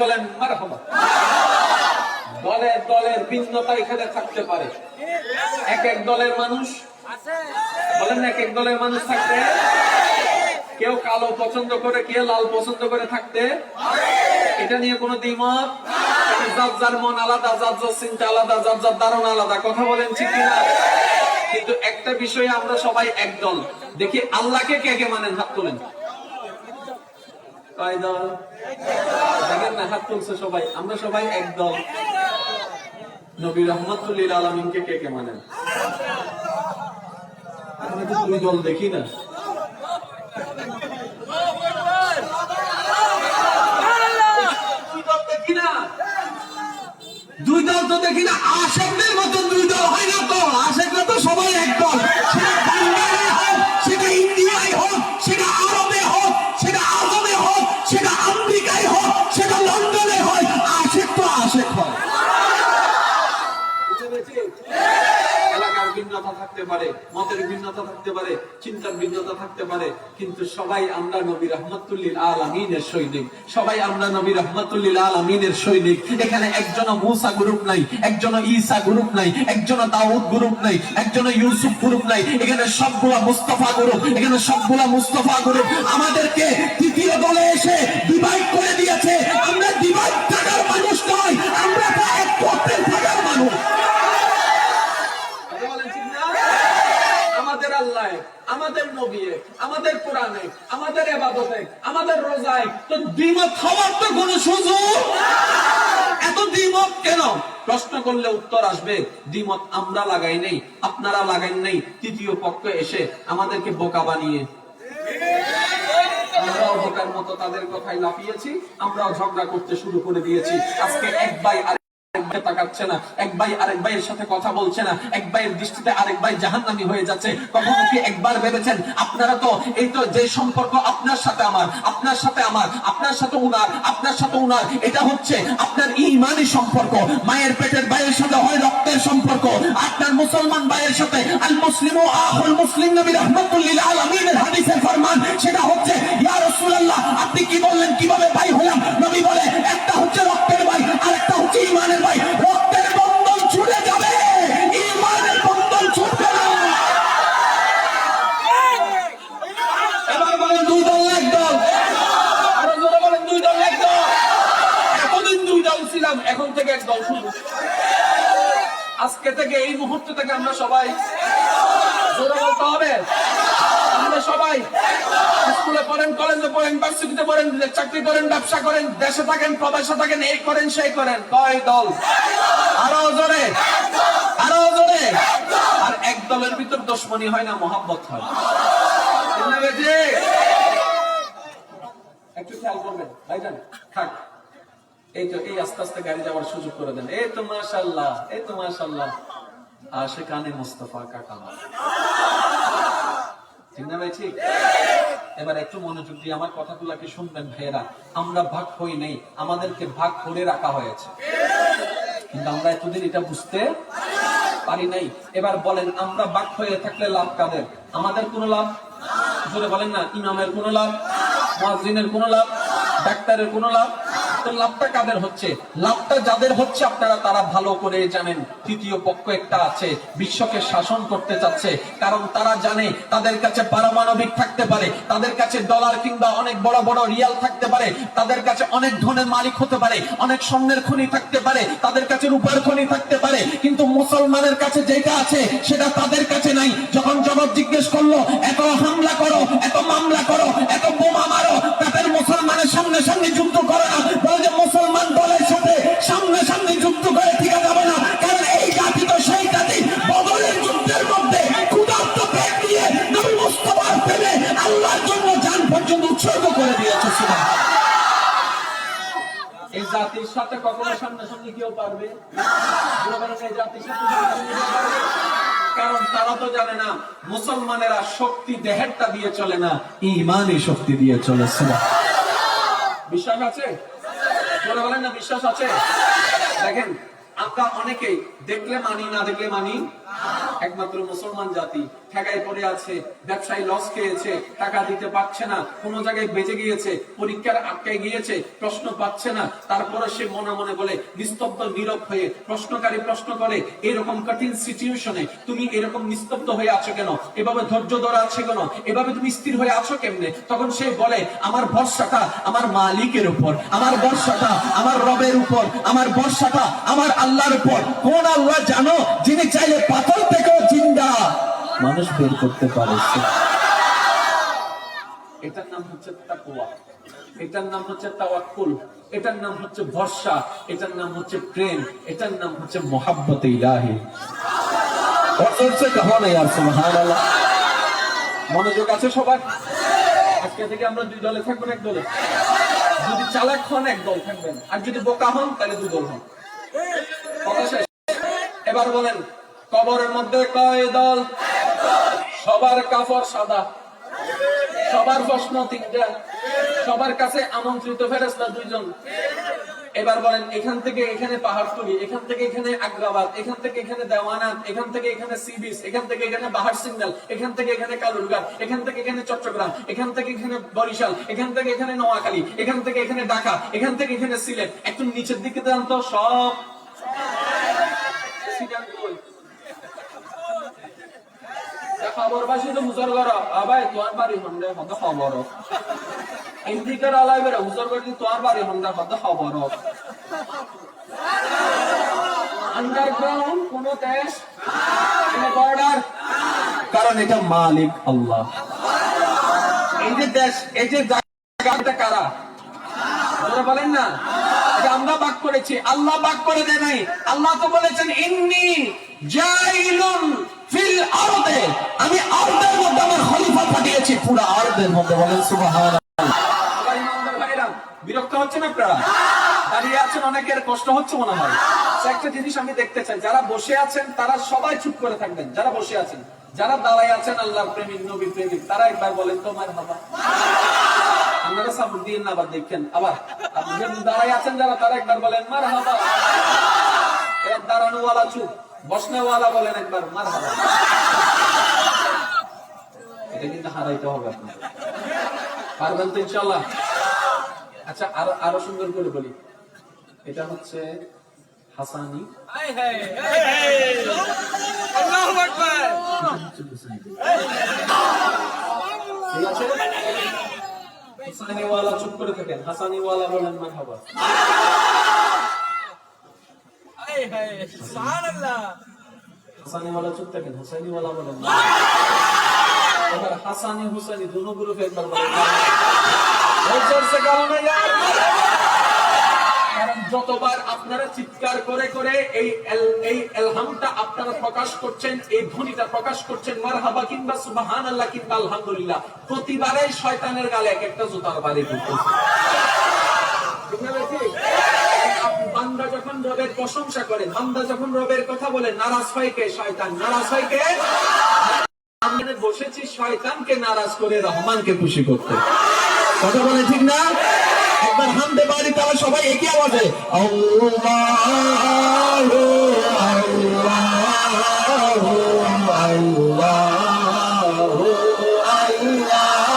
বলেন মারহাবা। দলের ভিন্নতা এখানে থাকতে পারে, এক এক দলের মানুষ বলেন, এক এক দলের মানুষ থাকতে, কেউ কালো পছন্দ করে, কেউ লাল পছন্দ করে থাকতে, এটা নিয়ে কোনো দ্বিমত? যার যার মন আলাদা, যার যার চিন্তা আলাদা, যার যার ধারণা আলাদা, কথা বলেন ঠিক কিনা? কিন্তু একটা বিষয়ে আমরা সবাই একদল। দেখি আল্লাহকে কে কে মানেন? হাত তোলেন। কয় দল? দেখেন না, হাত তুলছে সবাই। আমরা সবাই একদল। নবী রহমাতুল লিল আলামিনকে কে কে মানেন? আমরা তো দুই দল দেখি না। দুই দল তো দেখি না। আশেকদের মতন দুই দল হয় না তো। আশেকরা তো সবাই একদল। সেটা বাংলায় হোক, সেটা ইন্ডিয়ায় হোক, সেটা আরবে হোক, সেটা আজমে হোক, সেটা আমেরিকায় হোক, সেটা লন্ডনে হয়, আশেক তো আশেক হয়। এলাকার ভিন্নতা থাকতে পারে, মতের ভিন্নতা থাকতে পারে, চিন্তার ভিন্নতা থাকতে পারে, কিন্তু সবাই আমরা নবী রহমাতুল লিল আলামিনের সৈনিক। সবাই আমরা নবী রহমাতুল লিল আলামিনের সৈনিক। এখানে একজনও মুসা গ্রুপ নাই, একজনও ঈসা গ্রুপ নাই, একজনও দাউদ গ্রুপ নাই, একজনও ইউসুফ গ্রুপ নাই। এখানে সবগুলা মুস্তাফা গ্রুপ, এখানে সবগুলা মুস্তাফা গ্রুপ। আমাদেরকে তৃতীয় দলে এসে ডিভাইড করে দিয়েছে। আমরা ডিভাইড থাকার মানুষ নয়, আমরা তো এক পথের থাকার মানুষ। আমাদের আল্লাহ, আমাদের নবী, আমাদের কোরআনে, আমাদের ইবাদতে, আমাদের রোজায় তো দ্বিমত হওয়ার তো কোনো সুযোগ। এত দ্বিমত কেন? প্রশ্ন করলে উত্তর আসবে, দ্বিমত আমরা লাগাই নাই, আপনারা লাগাই নাই। তৃতীয় পক্ষ এসে আমাদেরকে বোকা বানিয়ে, আমরাও বোকার মতো তাদের কথাই লাফিয়েছি, আমরাও ঝগড়া করতে শুরু করে দিয়েছি। আজকে এক ভাই তাকাচ্ছে না, এক ভাই আরেক ভাইয়ের সাথে কথা বলছে না, এক ভাইয়ের দৃষ্টিতে আরেক ভাই জাহান্নামী হয়ে যাচ্ছে। কখনো কি একবার ভেবেছেন আপনারা তো এই তো যে সম্পর্ক আপনার সাথে আমার, আপনার সাথে আমার, আপনার সাথে উনার, আপনার সাথে উনার, এটা হচ্ছে আপনার ঈমানি সম্পর্ক। মায়ের পেটের ভাইয়ের সাথে হয় রক্তের সম্পর্ক। আপনার মুসলমান ভাইয়ের সাথে আল মুসলিমু আখুল মুসলিম, নবী রাহমাতুল লিল আলামিনের হাদিসের ফরমান, সেটা হচ্ছে ইয়া রাসূলুল্লাহ আপনি কি বললেন, কিভাবে ভাই হলাম? নবী বলে একটা হচ্ছে রক্তের ভাই, আরেকটা হচ্ছে ঈমানের ভাই। রক্তের বন্ধন ছুটে যাবে, ঈমানের বন্ধন ছুটবে না। এবার বলেন দুই দল এক দল, আরো জোরে বলেন দুই দল এক দল। এতদিন দুই দল ছিলাম, এখন থেকে এক দল শুধু। আজকে থেকে, এই মুহূর্ত থেকে আমরা সবাই, জোরে বলতে হবে, আমরা সবাই স্কুলে পড়েন, কলেজে পড়েন, ভার্সিটিতে পড়েন, চাকরি করেন, ব্যবসা করেন, দেশে থাকেন, প্রবাসে থাকেন, এই করেন সেই করেন, কয় দল? আরো জোরে, আরো জোরে। আর এক দলের ভিতর দুশমনি হয় না, মহব্বত হয়। একটু খেয়াল করবেন ভাইজান। থাক, এই তো, এই আস্তে আস্তে গাড়ি যাওয়ার সুযোগ করে দেন। এই তো মাশাআল্লাহ, এই তো মাশাআল্লাহ, আশিকানে মুস্তাফা কাকা। ঠিক না ভাই? ঠিক। এবার একটু মনোযোগ দিয়ে আমার কথাগুলো কি শুনবেন ভাইয়েরা। আমরা ভাগ হই নাই, আমাদেরকে ভাগ করে রাখা হয়েছে, কিন্তু আমরা এতদিন এটা বুঝতে পারি নাই। এবার বলেন, আমরা ভাগ হয়ে থাকলে লাভ কাদের? আমাদের কোনো লাভ? জোরে বলেন না। ইমামের কোনো লাভ? মুয়াজ্জিনের কোনো লাভ? ডাক্তারের কোনো লাভ? তো লাভটা কাদের হচ্ছে? লাভটা যাদের হচ্ছে আপনারা তারা ভালো করে জানেন। তৃতীয় পক্ষ একটা আছে, বিশ্বকে শাসন করতে চাচ্ছে। কারণ তারা জানে তাদের কাছে পারমাণবিক থাকতে পারে, তাদের কাছে ডলার কিংবা অনেক বড় বড় রিয়াল থাকতে পারে, তাদের কাছে অনেক ধনের মালিক হতে পারে, অনেক স্বর্ণের খনি থাকতে পারে, তাদের কাছে রূপার খনি থাকতে পারে, কিন্তু মুসলমানের কাছে যেটা আছে সেটা তাদের কাছে নাই। যখন জবাব জিজ্ঞেস করলো, এত হামলা করো, এত মামলা করো, এত বোমা মারো, তাদের মুসলমানের সামনে সামনে যুদ্ধ করো না। যে মুসলমান দলের সাথে সামনে সামনে যুদ্ধ করে ঠিক যাবে না, কারণ এই জাতি তো সেই জাতি। বদরের যুদ্ধের মধ্যে ক্ষুধার্ত পেট দিয়ে নবী মুস্তাফার প্রেমে আল্লাহর জন্য জান পর্যন্ত উৎসর্গ করে দিয়েছে। এই জাতির সাথে কখনো সামনে সামনে কেউ পারবে? এই জাতির সাথে, কারণ তারা তো জানে না মুসলমানেরা শক্তি দেহেরটা দিয়ে চলে না, ঈমানি শক্তি দিয়ে চলেছে। বিশ্বাস আছে? বলেন না, বিশ্বাস আছে? দেখেন, আমরা অনেকেই দেখলে মানি, না দেখলে মানি। একমাত্র মুসলমান জাতি ঠেকায় পড়ে আছে, ব্যবসায়ী লস খেয়েছে, টাকা দিতে পারছে না, কোন জায়গায় বেঁচে গিয়েছে, পরীক্ষার আটকে গিয়েছে, প্রশ্ন পাচ্ছে না, তারপরে সে মনে মনে বলে, নিস্তব্ধ নীরব হয়ে প্রশ্নকারী প্রশ্ন করে, এরকম কঠিন সিচুয়েশনে তুমি এরকম নিস্তব্ধ হয়ে আছো কেন, এভাবে ধৈর্য ধরে আছে কেন, এভাবে তুমি স্থির হয়ে আছো কেমনে? তখন সে বলে, আমার ভরসাটা আমার মালিকের উপর, আমার ভরসাটা আমার রবের উপর, আমার ভরসাটা আমার আল্লাহর উপর। কোন আল্লাহ জানো? যিনি চাইলে পাথর থেকেও জিন্দা মানুষ বের করতে পারে। এটার নাম হচ্ছে তাকওয়া, এটার নাম হচ্ছে তাওয়াক্কুল, এটার নাম হচ্ছে ভরসা, এটার নাম হচ্ছে প্রেম, এটার নাম হচ্ছে মোহাব্বতে ইলাহি। সুবহানাল্লাহ। মনোযোগ আছে সবার? আজকে থেকে আমরা দুই দলে থাকবেন, এক দলে। যদি চালাক হন এক দল থাকবেন, আর যদি বোকা হন তাহলে দুই দল হন। কথা শেষ। এবার বলেন, কবরের মধ্যে কয় দল? সবার কাফর সাদা, সবার প্রশ্ন তিনটা, সবার কাছে আমন্ত্রিত ফেরেশতা দুইজন। এবার বলেন, এখান থেকে এখানে পাহাড়তলি, এখান থেকে এখানে আগ্রাবাদ, এখান থেকে এখানে দেওয়ানাথ, এখান থেকে এখানে সি বিচ, এখান থেকে এখানে বাহার সিগন্যাল, এখান থেকে এখানে কালুরঘাট, এখান থেকে এখানে চট্টগ্রাম, এখান থেকে এখানে বরিশাল, এখান থেকে এখানে নোয়াখালী, এখান থেকে এখানে ঢাকা, এখান থেকে এখানে সিলেট। একটু নিচের দিকে দেন তো, সব খবরবাসী তো মুজর কর আবাই তোমার বাড়ি হন্ডে হতে খবর ইন্দিকার আলাই বেড়ে হুজুর করছি তোমার বাড়ি হন্ডে হতে খবর। আন্ডারগ্রাউন্ড কোন দেশ, কোন বর্ডার, কারণ এটা মালিক আল্লাহ। এই যে দেশ, এই যে জায়গাটা কারা বলেন না, আমরা ভাগ করেছি, আল্লাহ ভাগ করে দেয় নাই। আল্লাহ তো বলেছেন, ইন্নী জাইলুন ফিল আরদে, আমি আরদের মধ্যে আমার খলিফা পাঠিয়েছি, পুরো আরদের মধ্যে। বলেন সুবহানাল্লাহ। বিরক্ত হচ্ছেন আপনারা? দাঁড়িয়ে আছেন, অনেকের কষ্ট হচ্ছে মনে হয়। একটা জিনিস আমি দেখতে চাই, যারা বসে আছেন তারা সবাই চুপ করে থাকবেন। যারা বসে আছেন, যারা দাঁড়ায় আছেন আল্লাহর প্রেমিক, নবীর প্রেমিক, তারা একবার বলেন তো মারহাবা। আপনারা সাপোর্ট দিন না, আবার দেখেন, আবার দাঁড়ায় আছেন যারা, তারা একবার বলেন মারহাবা। এরা দাঁড়ানো ওয়ালা চুপ, বসনেওয়ালা বলেন একবার মারহাবা। এটা কিন্তু হারাইতে হবে আপনাদের, পারবেন তো ইনশাআল্লাহ? আচ্ছা, আরো সুন্দর করে বলি, এটা হচ্ছে হাসানি, আল্লাহু আকবার, ঠিক আছে? হাসানি ওয়ালা চুপ করে থাকেন, হাসানি ওয়ালা বলেন মারহাবা। সুবহানাল্লাহ। হাসানি ওয়ালা চুপ থাকেন, হাসানি ওয়ালা বলেন। এবার হাসানি হুসাইনি দুনো গ্রুপে একবার বলেন। কারণ যতবার আপনারা চিৎকার করে করে এই এলহামটা আপনারা প্রকাশ করছেন, এই ধ্বনিটা প্রকাশ করছেন, মারহাবা কিংবা সুবহানাল্লাহ কিংবা আলহামদুলিল্লাহ, প্রতিবারে শয়তানের গালে এক একটা জুতার বাড়ি পড়তেছে। বান্দা যখন রবের প্রশংসা করে, বান্দা যখন রবের কথা বলে, নারাজ হয় কে? শয়তান। নারাজ হয় কে? আমরা বসেছি শয়তানকে নারাজ করে রহমানকে খুশি করতে। কথা বলে ঠিক না? একবার হামদে বাড়ি, তাহলে সবাই একই আওয়াজে আল্লাহু আল্লাহু আল্লাহু আল্লাহু আল্লাহু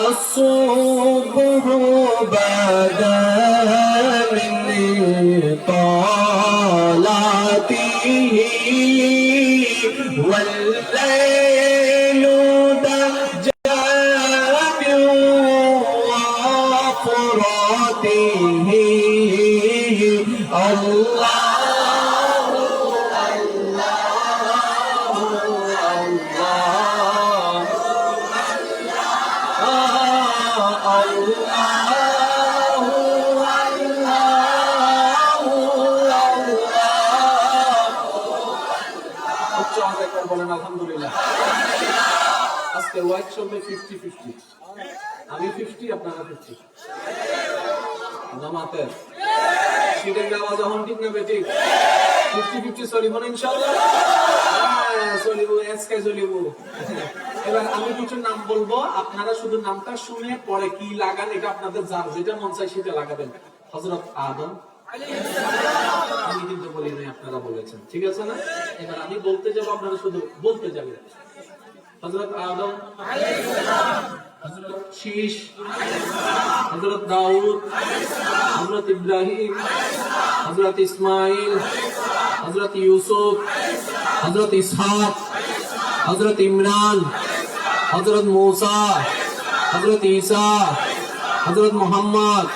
الصبح بدا من طلعته والليل دجى من وفراته الله বলেন আলহামদুলিল্লাহ। আজকে ওয়াইড চলবে 50-50, আমি 50 আপনারা 50। জামাতের সিটের আওয়াজ যখন ঠিক না বেঠিক 50-50 চলিব না ইনশাআল্লাহ? চলিব, আজকে চলিব। এবার আমি কিছু নাম বলবো, আপনারা শুধু নামটা শুনে পরে কি লাগান এটা আপনাদের যার যেটা মন চায় সেটা লাগাবেন। হযরত আদম আমি কিন্তু বলি নাই, আপনারা বলেছেন, ঠিক আছে না? এবার আমি বলতে যাব, আপনারা শুধু বলতে যাবেন। হযরত আদম আলাইহিস সালাম, হযরত শীশ, হযরত দাউদ, হযরত ইব্রাহিম, হযরত ইসমাইল, হযরত ইউসুফ, হযরত ইসহাক, হযরত ইমরান, হযরত মূসা, হযরত ঈসা, হযরত মুহাম্মদ।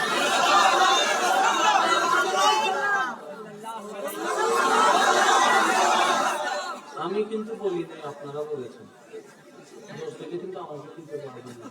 আমি কিন্তু বলি নাই, আপনারা বলেছেন। কিন্তু আমাকে কিন্তু বলবেন না।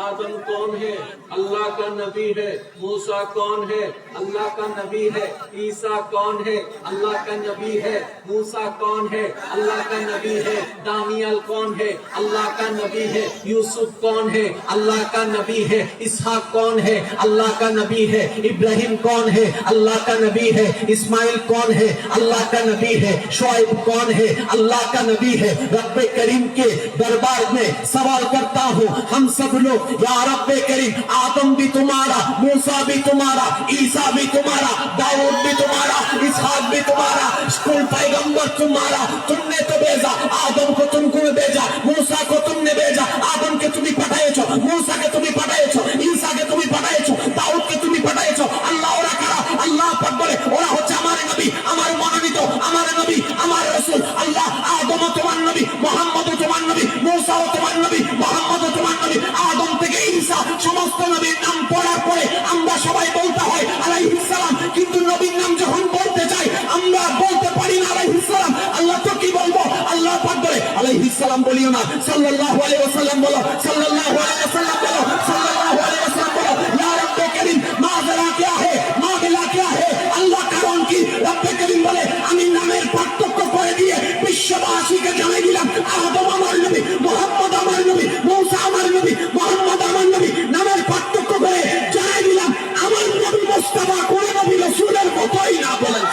आदम कौन है? अल्लाह का नबी है। मूसा कौन है? अल्लाह का नबी है। ईसा कौन है? अल्लाह का नबी है। मूसा कौन है? अल्लाह का नबी है। दानियल कौन है? अल्लाह का नबी है। यूसुफ कौन है? अल्लाह का नबी है। इसहाक कौन है? अल्लाह का नबी है। इब्राहिम कौन है? अल्लाह का नबी है। इस्माइल कौन है? अल्लाह का नबी है। शुआइब कौन है? अल्लाह का नबी है। रब्बे करीम के दरबार में सवाल करता हूँ हम सब लोग, या रब्बे करीम, आदम भी तुम्हारा, मूसा भी तुम्हारा, ईसा भी तुम्हारा, दाऊद भी तुम्हारा, इसहाक भी तुम्हारा, स्कूल पैगंबर तुम्हारा। तुमने तो भेजा, आदम को तुमको भेजा, मूसा को तुमने भेजा, आदम के तुम्हें पठाएছো, मूसा के तुम्हें पठाएছো, ईसा के तुम्हें पठाएছো, दाऊद के तुम्हें पठाएছো। আল্লাহ ওরা কারা? আল্লাহ পাক বলে ওরা হচ্ছে আমার নবী, আমার মনোনীত, আমার নবী, আমার রাসূল। আল্লাহ আদম তোমার নবী, মুহাম্মদ তোমার নবী, মূসা তোমার নবী, মুহাম্মদ তোমার নবী। আদম থেকে ঈসা সমস্ত নবীর নাম পড়ার পরে আমরা সবাই বলতে হয় আলাইহিস সালাম, কিন্তু নবীর নাম যখন বলতে চাই আমরা বলতে পারি না আলাইহিস সালাম। আল্লাহ তো কি বলবো? আল্লাহ পাক বলে আলাইহিস সালাম বলিও না, সাল্লাল্লাহু আলাইহি ওয়াসাল্লাম বলো, সাল্লাল্লাহু আলাইহি ওয়াসাল্লাম বলো, সাল্লাল্লাহু আলাইহি ওয়াসাল্লাম বলো। ইয়া রব্বে করিম, মাযরা কিয়া হে, মাগিলা কিয়া হে? আল্লাহ কারণ কি? রব্বে করিম বলে আমি নামের পার্থক্য করে দিয়ে বিশ্ববাসীকে জানিয়ে দিলাম আদম আমার নবী, মুহাম্মদ আমার নবী, মূসা আমার নবী, মুহাম্মদ আমার নবী। নামের পার্থক্য করে জানিয়ে দিলাম আমার নবী মুস্তাফা কোন নবী রাসূলের মতই না। বলেন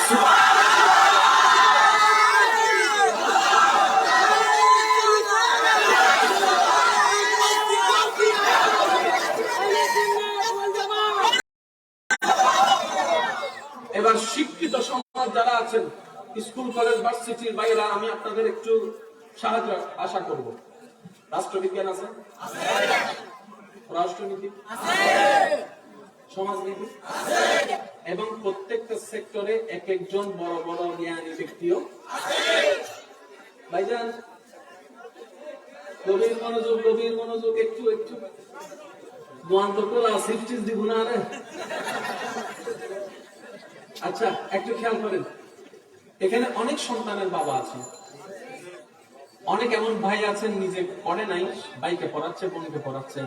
এবার শিক্ষিত সমাজ যারা আছেন, স্কুল কলেজ ভার্সিটির বাইরে, আমি আপনাদের একটু সাহায্য আশা করব। রাষ্ট্রবিজ্ঞান আছে, রাষ্ট্রনীতি, সমাজনীতি, এবং প্রত্যেকটা সেক্টরে এক একজন বড় বড় জ্ঞানী ব্যক্তিও ভাইজান। গভীর মনোযোগ, গভীর মনোযোগ, একটু একটু দিব না। আচ্ছা, একটু খেয়াল করেন, এখানে অনেক সন্তানের বাবা আছেন, অনেক এমন ভাই আছেন নিজে পড়ে নাই, ভাইকে পড়াচ্ছে, বোনকে পড়াচ্ছে,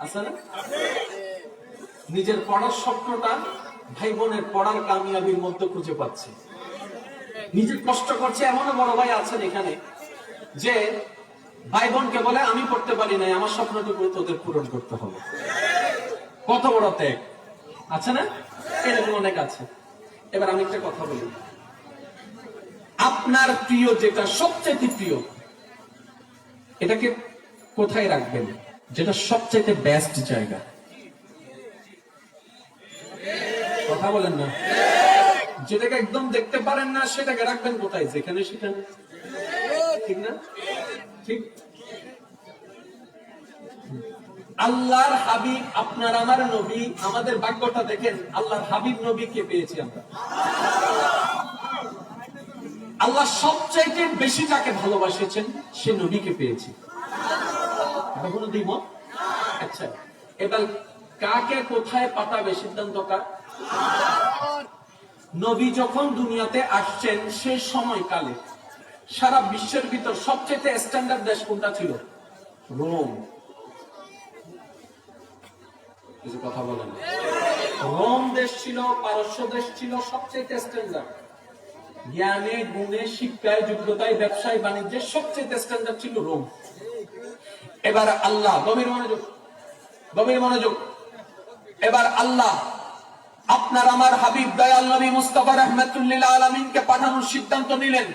আছে না? নিজের পড়ার স্বপ্নটা ভাই বোনের পড়ার কামিয়াবির মধ্যে খুঁজে পাচ্ছে, নিজে কষ্ট করছে। এমনও বড় ভাই আছেন এখানে যে ভাই বোনকে বলে আমি পড়তে পারি নাই, আমার স্বপ্নটুকু তোদের পূরণ করতে হবে। কত বড় ত্যাগ, আছে না? এরকম অনেক আছে। এবার আমি একটা কথা বলি, আপনার প্রিয় যেটা সবচেয়ে প্রিয়, এটাকে কোথায় রাখবেন? যেটা সবচেয়ে বেস্ট জায়গা, কথা বলেন না। যেটাকে একদম দেখতে পারেন না সেটাকে রাখবেন কোথায়? যেখানে সেখানে, ঠিক না? ঠিক। আল্লাহর হাবিব আপনার আমার নবী, আমাদের ভাগ্যটা দেখেন, আল্লাহর হাবিব নবীকে পেয়েছি আমরা। আল্লাহ সবচাইতে বেশি যাকে ভালোবাসেছেন সে নবীকে পেয়েছি। এটা কোনো দ্বিমত? আচ্ছা, এবার কাকে কোথায় পাঠাবে সিদ্ধান্ত কার? নবী যখন দুনিয়াতে আসছেন সে সময়কালে সারা বিশ্বের ভিতর সবচেয়ে স্ট্যান্ডার্ড দেশ কোনটা ছিল? রোম। কিছু কথা বলেন। রোম দেশ ছিল, পারস্য দেশ ছিল সবচেয়ে স্ট্যান্ডার্ড। জ্ঞানে, গুণে, শিক্ষায়, যোগ্যতায়, ব্যবসায়, বাণিজ্যের সবচেয়ে স্ট্যান্ডার্ড ছিল রোম। এবার আল্লাহ, গভীর মনোযোগ, গভীর মনোযোগ, এবার আল্লাহ আপনার আমার হাবিব দয়াল নবী মুস্তাফা রাহমাতুল্লিল আলামিনকে পাঠানোর সিদ্ধান্ত নিলেন।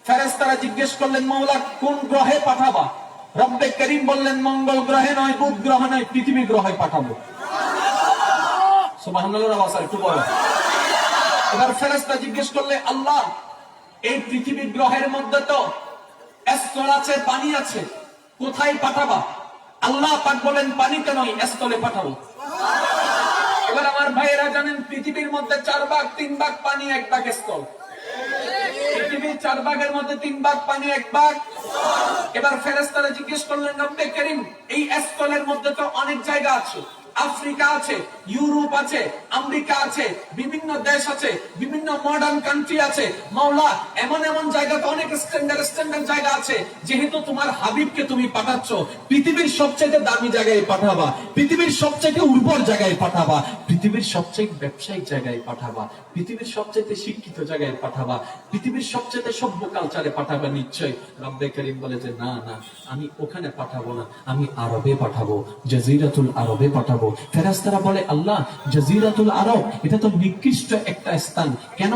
ফেরেশতারা জিজ্ঞেস করলেন, মাওলা কোন গ্রহে পাঠাবা? রব্বে করিম বললেন, মঙ্গল গ্রহে নয়, বুধ গ্রহে নয়, পৃথিবী গ্রহে পাঠাবো। সুবহানাল্লাহ, আওয়াজ একটু বলো। এবার ফেরেশতা জিজ্ঞেস করলে, আল্লাহ এই পৃথিবী গ্রহের মধ্যে তো স্থল আছে, পানি আছে, কোথায় পাঠাবা? আল্লাহ পাক বলেন, পানিতে নয়, স্থলে পাঠাবো। এবার আমার ভাইয়েরা জানেন, পৃথিবীর মধ্যে 4 ভাগ, 3 ভাগ পানি, 1 ভাগ স্থল। পৃথিবীর 4 ভাগের মধ্যে 3 ভাগ পানি, 1 ভাগ। এবার ফেরেশতারা জিজ্ঞেস করলেন, রব্বে করিম এই স্থলের মধ্যে তো অনেক জায়গা আছে, আফ্রিকা আছে, ইউরোপ আছে, আমেরিকা আছে, বিভিন্ন দেশ আছে, বিভিন্ন মডার্ন কান্ট্রি আছে। মাওলা এমন এমন জায়গাতে অনেক স্ট্যান্ডার্ড জায়গা আছে, যেহেতু তোমার হাবিবকে তুমি পাঠাচ্ছ, পৃথিবীর সবচেয়ে দামি জায়গায় পাঠাবা, পৃথিবীর সবচেয়ে উর্বর জায়গায় পাঠাবা, পৃথিবীর সবচেয়ে ব্যবসায়িক জায়গায় পাঠাবা, পৃথিবীর সবচেয়ে শিক্ষিত জায়গায় পাঠাবা, পৃথিবীর সবচেয়ে সভ্য কালচারে পাঠাবা নিশ্চয়। রব্বে করিম বলে যে না না, আমি ওখানে পাঠাবো না, আমি আরবে পাঠাবো, জাজিরাতুল আরবে পাঠাবো। ফেরেশতারা বলে, আল্লাহ জাজিরাতুল আরব এটা তো নিকৃষ্ট একটা স্থান। কেন?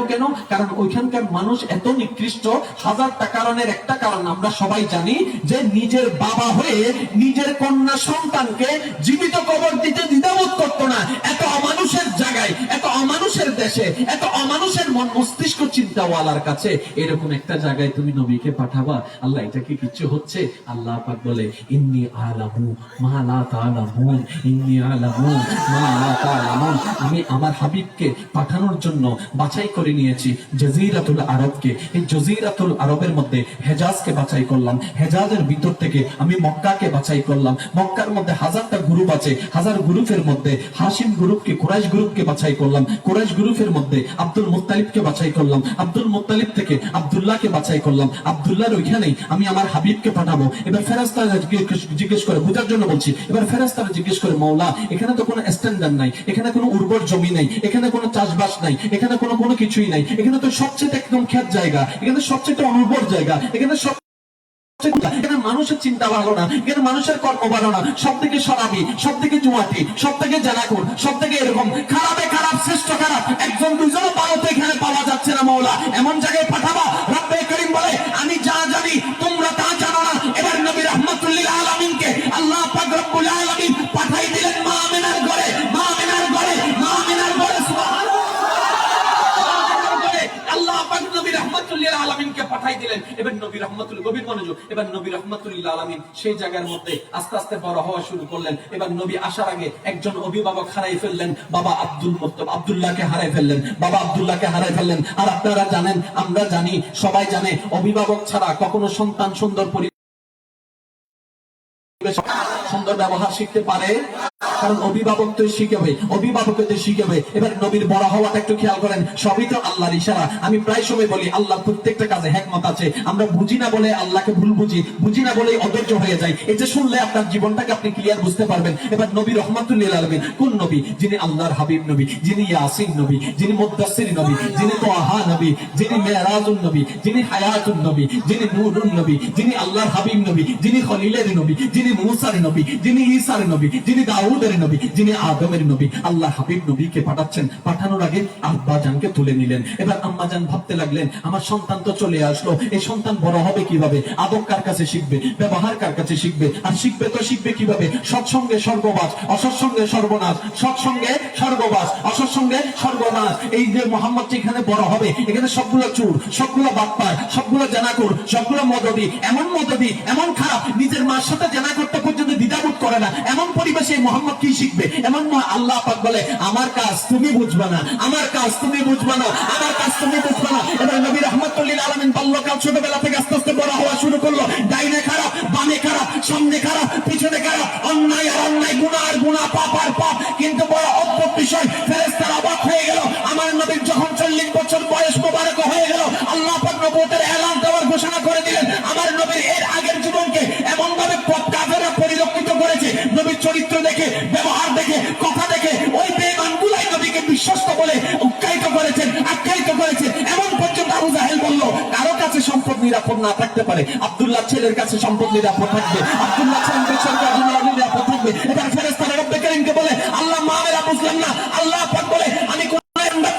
কারণ ওইখানকার মানুষ এত নিকৃষ্ট। হাজারটা কারণের একটা কারণ আমরা সবাই জানি, যে নিজের বাবা হয়ে নিজের কন্যা সন্তানকে জীবিত কবর দিতে দ্বিধাবোধ করতো না। এত অমানুষের জায়গায়, এত অমানুষের দেশে, এত অমানুষের মন মস্তিষ্ক চিন্তাওয়ালার কাছে এরকম একটা জায়গায় তুমি নবীকে পাঠাবা? আল্লাহ এটা কি কিচ্ছু হচ্ছে? আল্লাহ পাক বলে, ইন্নী আলামু মা লা তাআলামুন, ইন্নী আলামু মা লা তাআলামুন। আমি আমার হাবিবকে পাঠানোর জন্য বাছাই করে নিয়েছি জাজিরাতুল আরবকে। এই জাজিরাতুল আরবের মধ্যে হেজাজকে বাছাই করলাম, হেজাজের ভিতর থেকে আমি মক্কাকে বাছাই করলাম। মক্কার মধ্যে 1000টা গ্রুপ আছে, 1000 গ্রুপের মধ্যে হাশিম গ্রুপকে, কুরাইশ গ্রুপকে বাছাই করলাম। কুরাইশ গ্রুপের মধ্যে আব্দুল মুত্তালিবকে বাছাই করলাম। আব্দুল মুত্তালিব থেকে আব্দুল্লাহকে বাছাই করলাম। আব্দুল্লাহর ওইখানেই আমি আমার হাবিবকে পাঠাবো। এবার ফেরেশতারা জিজ্ঞেস করে, বুঝার জন্য বলছি, এবার ফেরেশতারা জিজ্ঞেস করে, মাওলা এখানে তো কোনো স্ট্যান্ডার্ড নাই, এখানে কোনো উর্বর জমি নাই, এখানে কোনো চাষবাস নাই, এখানে কোনো কিছুই নাই, এখানে তো সবচেয়ে একদম খেত জায়গা, এখানে সবচেয়ে অনুর্বর জায়গা, এখানে সব এখানে মানুষের চিন্তা ভালো না, এখানে মানুষের কর্ম ভালো না, সব থেকে সরাবি, সব থেকে জুয়াটি, সব থেকে জানাকুর, সব থেকে এরকম খারাপে খারাপ, শ্রেষ্ঠ খারাপ, একজন দুজন ভালো তো এখানে পাওয়া যাচ্ছে না। মাওলা এমন জায়গায় পাঠাবা। রব্বে করিম বলে, আমি যা জানি তোমরা তা জানো না। এবার নবী রাহমাতুল্লিল আলামিনকে আল্লাহ পাক রব্বুল আলামিন পাঠাই দিলেন মা আমিনার ঘরে, মা আমিনার ঘরে, মা আমিনার ঘরে। সুবহানাল্লাহ, আল্লাহ পাক নবী রাহমাতুল্লিল আলামিনকে পাঠাই দিলেন। এবার নবী রাহমাতুল, গভীর মনোযোগ, এবার নবী রাহমাতুল্লিল আলামিন সেই জায়গার মধ্যে আস্তে আস্তে বড় হওয়া শুরু করলেন। এবার নবী আসার আগে একজন অভিভাবক হারাই ফেললেন, বাবা আব্দুল মুত্তালিব, আব্দুল্লাহকে হারাই ফেললেন, বাবা আব্দুল্লাহকে হারাই ফেললেন। আর আপনারা জানেন, আমরা জানি, সবাই জানে, অভিভাবক ছাড়া কখনো সন্তান সুন্দর সুন্দর ব্যবহার শিখতে পারে, কারণ অভিভাবক তো শিখাবে, অভিভাবককে তো শিখাবে। এবার নবীর বড় হওয়াটা একটু খেয়াল করেন, সবই তো আল্লাহর ইশারা। আমি প্রায় সময় বলি, আল্লাহ প্রত্যেকটা কাজে হিকমত আছে। আমরা বুঝি না বলে আল্লাহকে ভুল বুঝি, বুঝি না বলে অধৈর্য হয়ে যায়। এটা শুনলে আপনার জীবনটাকে আপনি ক্লিয়ার বুঝতে পারবেন। এবার নবী রহমাতুল্লিল আলামিন কোন নবী? যিনি আল্লাহর হাবিব নবী, যিনি ইয়াসিন নবী, যিনি মুদ্দাসসির নবী, যিনি তাহা নবী, যিনি মেরাজুন নবী, যিনি হায়াতুন নবী, যিনি নূরুন নবী, যিনি আল্লাহর হাবিব নবী, যিনি খলিলের নবী, যিনি মুসার নবী, যিনি ঈসার নবী, যিনি দাউদের নবী, যিনি আদমের নবী। আল্লাহ হাবিব নবীকে পাঠাচ্ছেন। পাঠানোর আগে আব্বা জানকে তুলে নিলেন। এবার আম্মা জান ভাবতে লাগলেন, আমার সন্তান তো চলে আসলো, এই সন্তান বড় হবে কিভাবে? আদব কার কাছে শিখবে? ব্যবহার কার কাছে শিখবে? আর শিখবে তো শিখবে কিভাবে? সৎসঙ্গে স্বর্গবাস, অসৎসঙ্গে সর্বনাশ, সৎসঙ্গে স্বর্গবাস, অসৎসঙ্গে সর্বনাশ। এই যে মোহাম্মদ যেখানে বড় হবে, এখানে সবগুলো চোর, সবগুলো বাটপার, সবগুলো জানাকুর, সবগুলো মদদি, এমন খারাপ, নিজের মার সাথে জানা করতে পর্যন্ত দ্বিধাবোধ করে না। এমন পরিবেশে মোহাম্মদ কি শিখবে? এমন আল্লাহ পাক বলে, আমার কাজ তুমি বুঝবা না, আমার কাজ তুমি বুঝবা না, আমার কাজ তুমি বুঝবা না। এবার নবী রাহমাতুল্লিল আলামিন বাল্যকাল, ছোটবেলা থেকে আস্তে আস্তে বড় হওয়া শুরু করলো। ডাইনে খারাপ, বামে খারাপ, সামনে খারাপ, পিছনে খারাপ, অন্যায় আর অন্যায়, গুনাহ আর গুনাহ, পাপ আর পাপ। কিন্তু বড় অদ্ভুত বিষয়, ফেরেশতারা অবাক হয়ে গেল। আমার নবীর যখন 40 বছর বয়স মোবারক হয়ে গেল, আল্লাহ পাক নবুয়তের এলান দেওয়ার ঘোষণা করে দিলেন। আমার নবীর এর আগের জীবনকে এমন ভাবে কাফেররা পরিলক্ষিত করেছে, নবীর চরিত্র দেখে, ব্যবহার দেখে, কথা দেখে, ওই বেঈমানগুলাই নবীকে বিশ্বস্ত বলে উৎসাহিত করেছেন, আখ্যায়িত করেছে। এমন পর্যন্ত আবু জাহেল নিরাপদ না থাকতে পারে। আব্দুল্লাহ ছেলের কাছে সম্পদ নিরাপদ থাকবে, আব্দুল্লাহ ছেলের নিরাপদ থাকবে। এবার ফেরেশতারা রব্বে কারীমকে বলে, আল্লাহ মামেরা বুঝলাম না। আল্লাহ পাক বলে, আমি কোন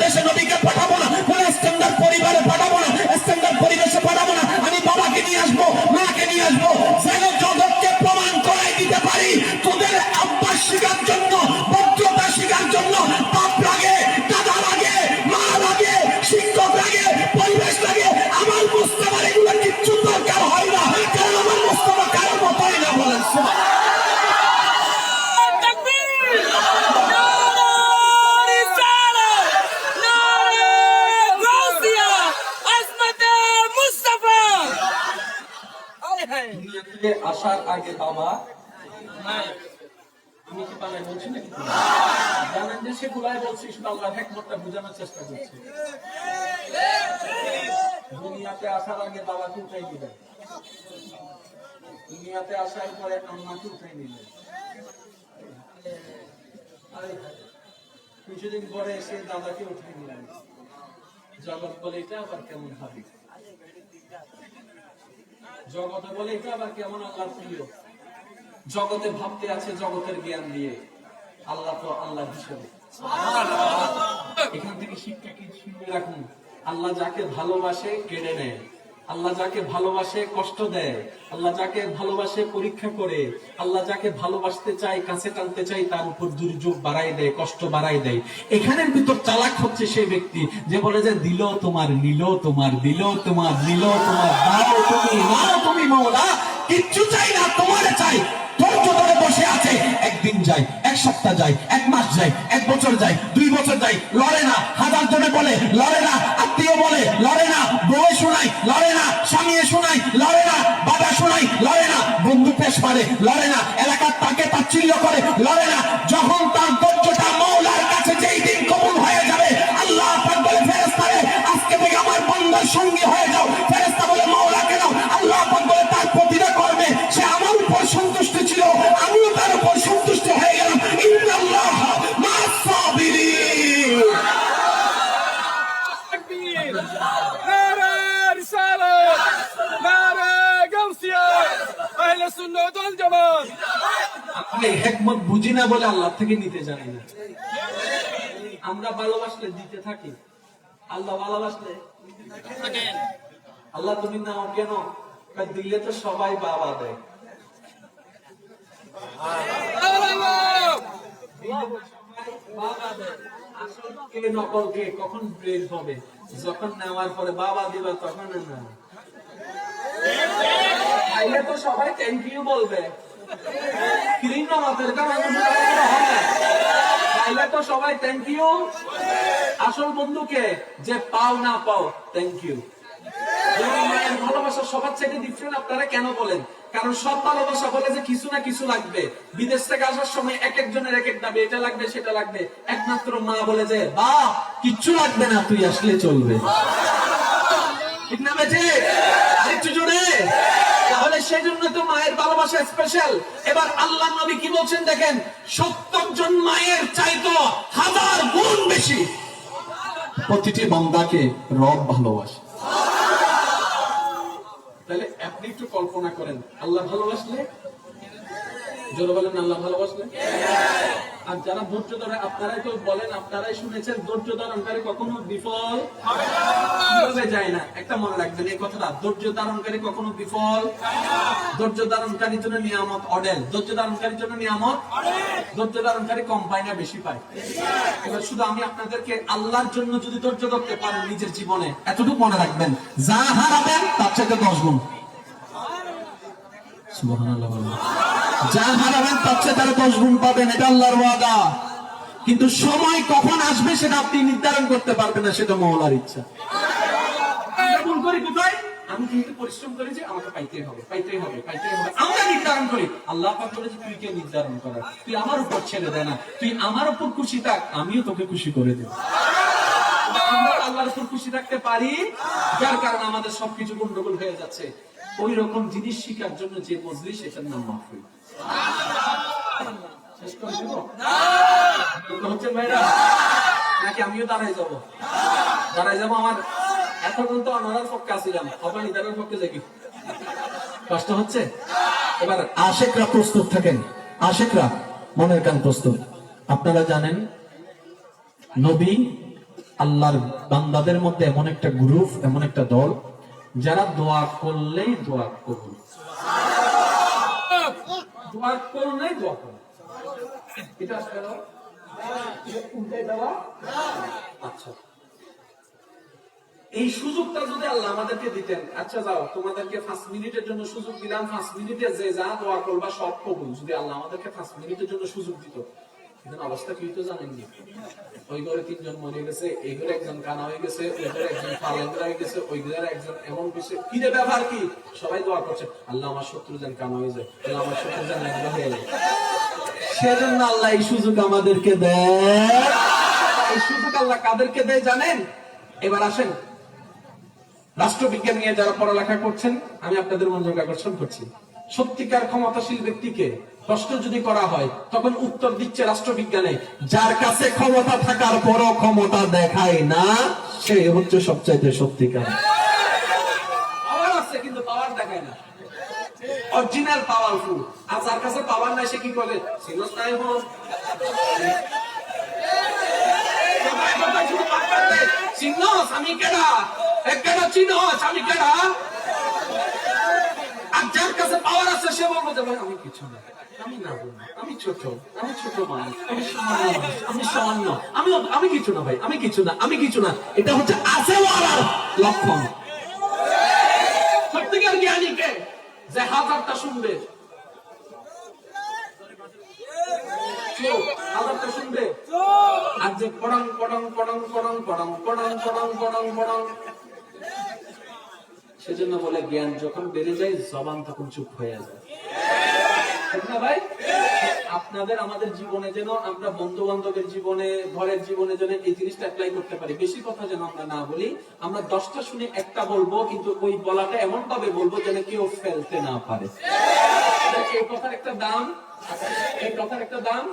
দেশে নবীকে পাঠাবো না, কোন স্ট্যান্ডার্ড পরিবারে পাঠাবো না, স্ট্যান্ডার্ড পরিবেশে পাঠাবো না। আমি বাবাকে নিয়ে আসবো, মাকে নিয়ে আসবো, যেন জগৎকে প্রমাণ করাই দিতে পারি তোদের আব্বাস শিকার জন্য, বক্তৃতা শিকার জন্য বাপ লাগে, দাদা লাগে, মা লাগে, শিক্ষক লাগে, পরিবেশ লাগে। আমার মুস্তাফার এগুলো কিচ্ছু দরকার হয় না, কারণ আমার মুস্তাফা কারোর মতোই না। বলেন সুবহানাল্লাহ। দুনিয়াতে আসার আগে বাবা আমি কি পালাই বলছি নাকি? জানেন যে সেগুলাই বলছি, শুধু আল্লাহর হিকমতটা বোঝানোর চেষ্টা করছি। দুনিয়াতে আসার আগে বাবাকে উঠাই দিলেন, দুনিয়াতে আসার পরে আম্মাকে উঠাই নিলেন, কিছুদিন পরে এসে দাদাকে উঠাই নিলেন। জগৎ বলে এটা আবার কেমন ভাবি, জগতে বলে এটা আবার কেমন আল্লাহর প্রিয়। জগতে ভাবতে আছে জগতের জ্ঞান দিয়ে, আল্লাহ তো আল্লাহ হিসেবে। এখান থেকে শিক্ষা কি শুনে রাখুন, আল্লাহ যাকে ভালোবাসে কেড়ে নেয়, আল্লাহ যাকে ভালোবাসে কষ্ট দেয়, আল্লাহ যাকে ভালোবাসে পরীক্ষা করে, আল্লাহ যাকে ভালোবাসতে চায় কাছে টানতে চায় তার উপর দুর্যোগ বাড়াই দেয়, কষ্ট বাড়াই দেয়। এখানের ভিতর চালাক হচ্ছে সেই ব্যক্তি যে বলে যে দিল তোমার, নিল তোমার, দিল তোমার, নিল তোমার, দাও তুমি, নাও তুমি মওলা, কিচ্ছু চাই না, তোমারে চাই। ধৈর্য ধরে বসে আছে, একদিন যায়, এক সপ্তাহ যায়, এক মাস যায়, এক বছর যায়, 2 বছর যায়, লড়ে না। হাজার জনে বলে লড়ে না, আত্মীয় বলে লড়ে না, বউ শোনাই লড়ে না, স্বামী শোনাই লড়ে না, বাবা শোনাই লড়ে না, বন্ধু পেশ মারে লড়ে না, এলাকার তাকে তাচ্ছিল্য করে লড়ে না। যখন তার ধৈর্যটা মওলার কাছে যেই দিন কবুল হয়ে যাবে, আল্লাহ পাক বলে ফেরেশতারে আজকে থেকে আমার বান্দার সঙ্গী হয়ে যাও। ফেরেশতা বলে মওলাকে দাও, আল্লাহ পাক বলে তার প্রতিটা কর্মে সে আমার উপর সন্তুষ্ট ছিল, আমিও তার উপর সন্তুষ্ট হয়ে গেলাম। ইন্নাল্লাহ মা'আস সাবিরিন। নারে রিসালাত, নারে গাউসিয়া, আহলে সুন্নাত ওয়াল জামাত। আমরা হিকমত বুঝি না বলে আল্লাহ থেকে নিতে জানি না। আমরা ভালোবাসলে দিতে থাকি, আল্লাহ ভালোবাসলে আল্লাহ তুমি নাও কেন? দিলে তো সবাই বাবা দেয়, বাবা দেয়। আসল কে নকল কে কখন ব্রেক হবে? যখন নেওয়ার পরে বাবা দিবা তখন না, তাইলে তো সবাই থ্যাংক ইউ বলবে। তাইলে তো সবাই থ্যাংক ইউ। আসল বন্ধুকে যে পাও না পাও থ্যাংক ইউ। ভালোবাসা সবার থেকে ডিফারেন্ট। আপনারা কেন বলেন? কারণ সব ভালোবাসা বলে যে কিছু না কিছু লাগবে। বিদেশ থেকে আসার সময় এক একজনের এক এক দাবি, এটা লাগবে সেটা লাগবে। একমাত্র মা বলে যে বা কিচ্ছু লাগবে না, তুই আসলে চলবে। ঠিক না বেঁচে? আরেকটু জোরে। তাহলে সেই জন্য তো মায়ের ভালোবাসা স্পেশাল। এবার আল্লাহ নবী কি বলছেন দেখেন, 70 জন মায়ের চাইতো 1000 গুণ বেশি প্রতিটি বান্দাকে রব ভালোবাসে। তাহলে আপনি একটু কল্পনা করেন, আল্লাহ ভালোবাসলে, জোরে বলেন আল্লাহ ভালোবাসলে। আর যারা ধৈর্য ধরে, আপনারাই তো বলেন, আপনারাই শুনেছেন ধৈর্য ধারণকারী কখনো বিফল হবে যায় না। একটা মনে রাখবেন এই কথাটা, ধৈর্য ধারণকারী কখনো বিফল। ধৈর্য ধারণকারীর জন্য নিয়ামত অডেল, ধৈর্য ধারণকারীর জন্য নিয়ামত, ধৈর্য ধারণকারী কম পায় না বেশি পায়। এবার শুধু আমি আপনাদেরকে আল্লাহর জন্য যদি ধৈর্য ধরতে পারেন নিজের জীবনে, এতটুকু মনে রাখবেন, যা হারাবেন তার চাইতে 10 গুণ। সুবহানাল্লাহ। যা হারাবেন তার চেয়ে তারা 10 গুণ পাবেন, এটা আল্লাহর ওয়াদা। কিন্তু সময় কখন আসবে সেটা আপনি নির্ধারণ করতে পারবেন না, সেটা মওলার ইচ্ছা। ভুল করি কোথায়? আমি কিন্তু পরিশ্রম করি যে আমাকে পাইতেই হবে, পাইতেই হবে, পাইতেই হবে। আমরা নির্ধারণ করি, আল্লাহ পাক বলেছে তুই কে নির্ধারণ করা? তুই আমার উপর ছেড়ে দে না, তুই আমার উপর খুশি থাক, আমিও তোকে খুশি করে দেব। আমরা আল্লাহর উপর খুশি থাকতে পারি, যার কারণে আমাদের সবকিছু গন্ডগোল হয়ে যাচ্ছে। ওই রকম জিনিস শিখার জন্য যে মজলিস, এটার নাম মাহফিল। শেষ করে দেব হচ্ছে ভাইরা, নাকি আমিও দাঁড়াই যাব? দাঁড়াই যাব। আমার এতক্ষণ তো অনারার পক্ষে আসছিলাম, অবানিদারের পক্ষে যাই, কষ্ট হচ্ছে। এবার আশেকরা প্রস্তুত থাকেন, আশেকরা মনের কান প্রস্তুত। আপনারা জানেন নবী আল্লাহর বান্দাদের মধ্যে এমন একটা গ্রুপ, এমন একটা দল যারা দোয়া করলেই দোয়া কবুল, দোয়া করলেই দোয়া কবুল। এটা আসলে উল্টাই দেওয়া। আচ্ছা, এই সুযোগটা যদি আল্লাহ আমাদেরকে দিতেন, আচ্ছা যাও তোমাদেরকে 5 মিনিটের জন্য সুযোগ দিলাম, 5 মিনিটে যে যা দোয়া করবা সব কবুল, যদি আল্লাহ আমাদেরকে 5 মিনিটের জন্য সুযোগ দিত, কিন্তু অবস্থা কি হতো জানেননি? ওই ঘরে 3 জন মরে গেছে, এই ঘরে একজন কানা হয়ে গেছে, ওই ঘরে একজন পালেন্দ্রা হয়ে গেছে, ওই ঘরে একজন এমন কিছু, কি রে ব্যাপার কি? সবাই দোয়া করছে আল্লাহ আমার শত্রু যেন কানা হয়ে যায়, আল্লাহ আমার শত্রু যেন ল্যাংড়া হয়ে যায়। সেজন্য আল্লাহ এই সুযোগ আমাদেরকে দেয়। এই সুযোগ আল্লাহ কাদেরকে দেয় জানেন? এবার আসেন, রাষ্ট্রবিজ্ঞান নিয়ে যারা পড়ালেখা করছেন, আমি আপনাদের মনোযোগ আকর্ষণ করছি। সত্যিকার ক্ষমতাশীল ব্যক্তিকে প্রশ্ন যদি করা হয়, তখন উত্তর দিচ্ছে রাষ্ট্রবিজ্ঞানে, যার কাছে ক্ষমতা থাকার পরও ক্ষমতা দেখায় না, সে হচ্ছে সবচাইতে সত্যিকার। পাওয়ার আছে কিন্তু পাওয়ার দেখায় না, অরিজিনাল পাওয়ারফুল। আর যার কাছে পাওয়ার নাই সে কি করে? সিনস নাই হোক, চিনস আমি কেডা, একডা চিনস আমি কেডা। আর যার কাছে পাওয়ার আছে সে বলবো যে ভাই আমি কিছু না, আমি না, আমি ছোট মানুষ, আমি সামান্য মানুষ, আমি সামান্য, আমি কিছু না ভাই, আমি কিছু না, আমি কিছু না। এটা হচ্ছে আসেওয়ালার লক্ষণ। সত্যিকার জ্ঞানীকে যে হাজারটা শুনবে, হাজারটা শুনবে, আর যে পড়ং পড়ং পড়ং পড়ং পড়ং পড়ং পড়ং পড়ং পড়ং। সেজন্য বলে জ্ঞান যখন বেড়ে যায় জবান তখন চুপ হয়ে যায়, ঠিক না ভাই? আপনাদের আমাদের জীবনে যেন আমরা বন্ধু বান্ধবের জীবনে, ঘরের জীবনে যেন এই জিনিসটা অ্যাপ্লাই করতে পারি। বেশি কথা যেন আমরা না বলি, আমরা 10টা শুনে একটা বলবো, কিন্তু ওই বলাটা এমন ভাবে বলবো যেন কেউ ফেলতে না পারে। এই কথার একটা দাম, এই কথার একটা দাম।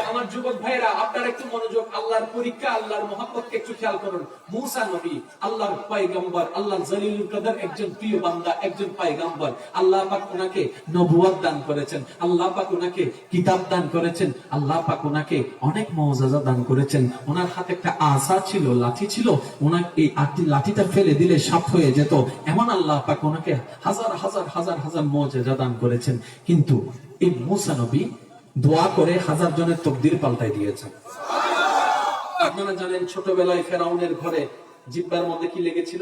আমার যুবক ভাইরা, আপনারা একটু মনোযোগ, আল্লাহর পরীক্ষা, আল্লাহর মহব্বতকে একটু খেয়াল করুন। মুসা নবী, আল্লাহর পয়গম্বর, আল্লাহর জলিলুল কদর একজন প্রিয় বান্দা, একজন পয়গম্বর। আল্লাহ পাক ওনাকে নবুয়ত দান করেছেন, আল্লাহ পাক ওনাকে কিতাব দান করেছেন, আল্লাহ পাক ওনাকে অনেক মুআজিজা দান করেছেন। ওনার হাতে একটা আসা ছিল, লাঠি ছিল, ওনাকে এই লাঠিটা ফেলে দিলে সাপ হয়ে যেত, এমন আল্লাহ পাক ওনাকে হাজার হাজার হাজার হাজার মুআজিজা দান করেছেন। কিন্তু এই মুসা নবী দোয়া করে 1000 জনের তকদির পাল্টাই দিয়েছেন। আপনারা জানেন ছোটবেলায় ফেরাউনের ঘরে জিহ্বার মধ্যে কি লেগেছিল?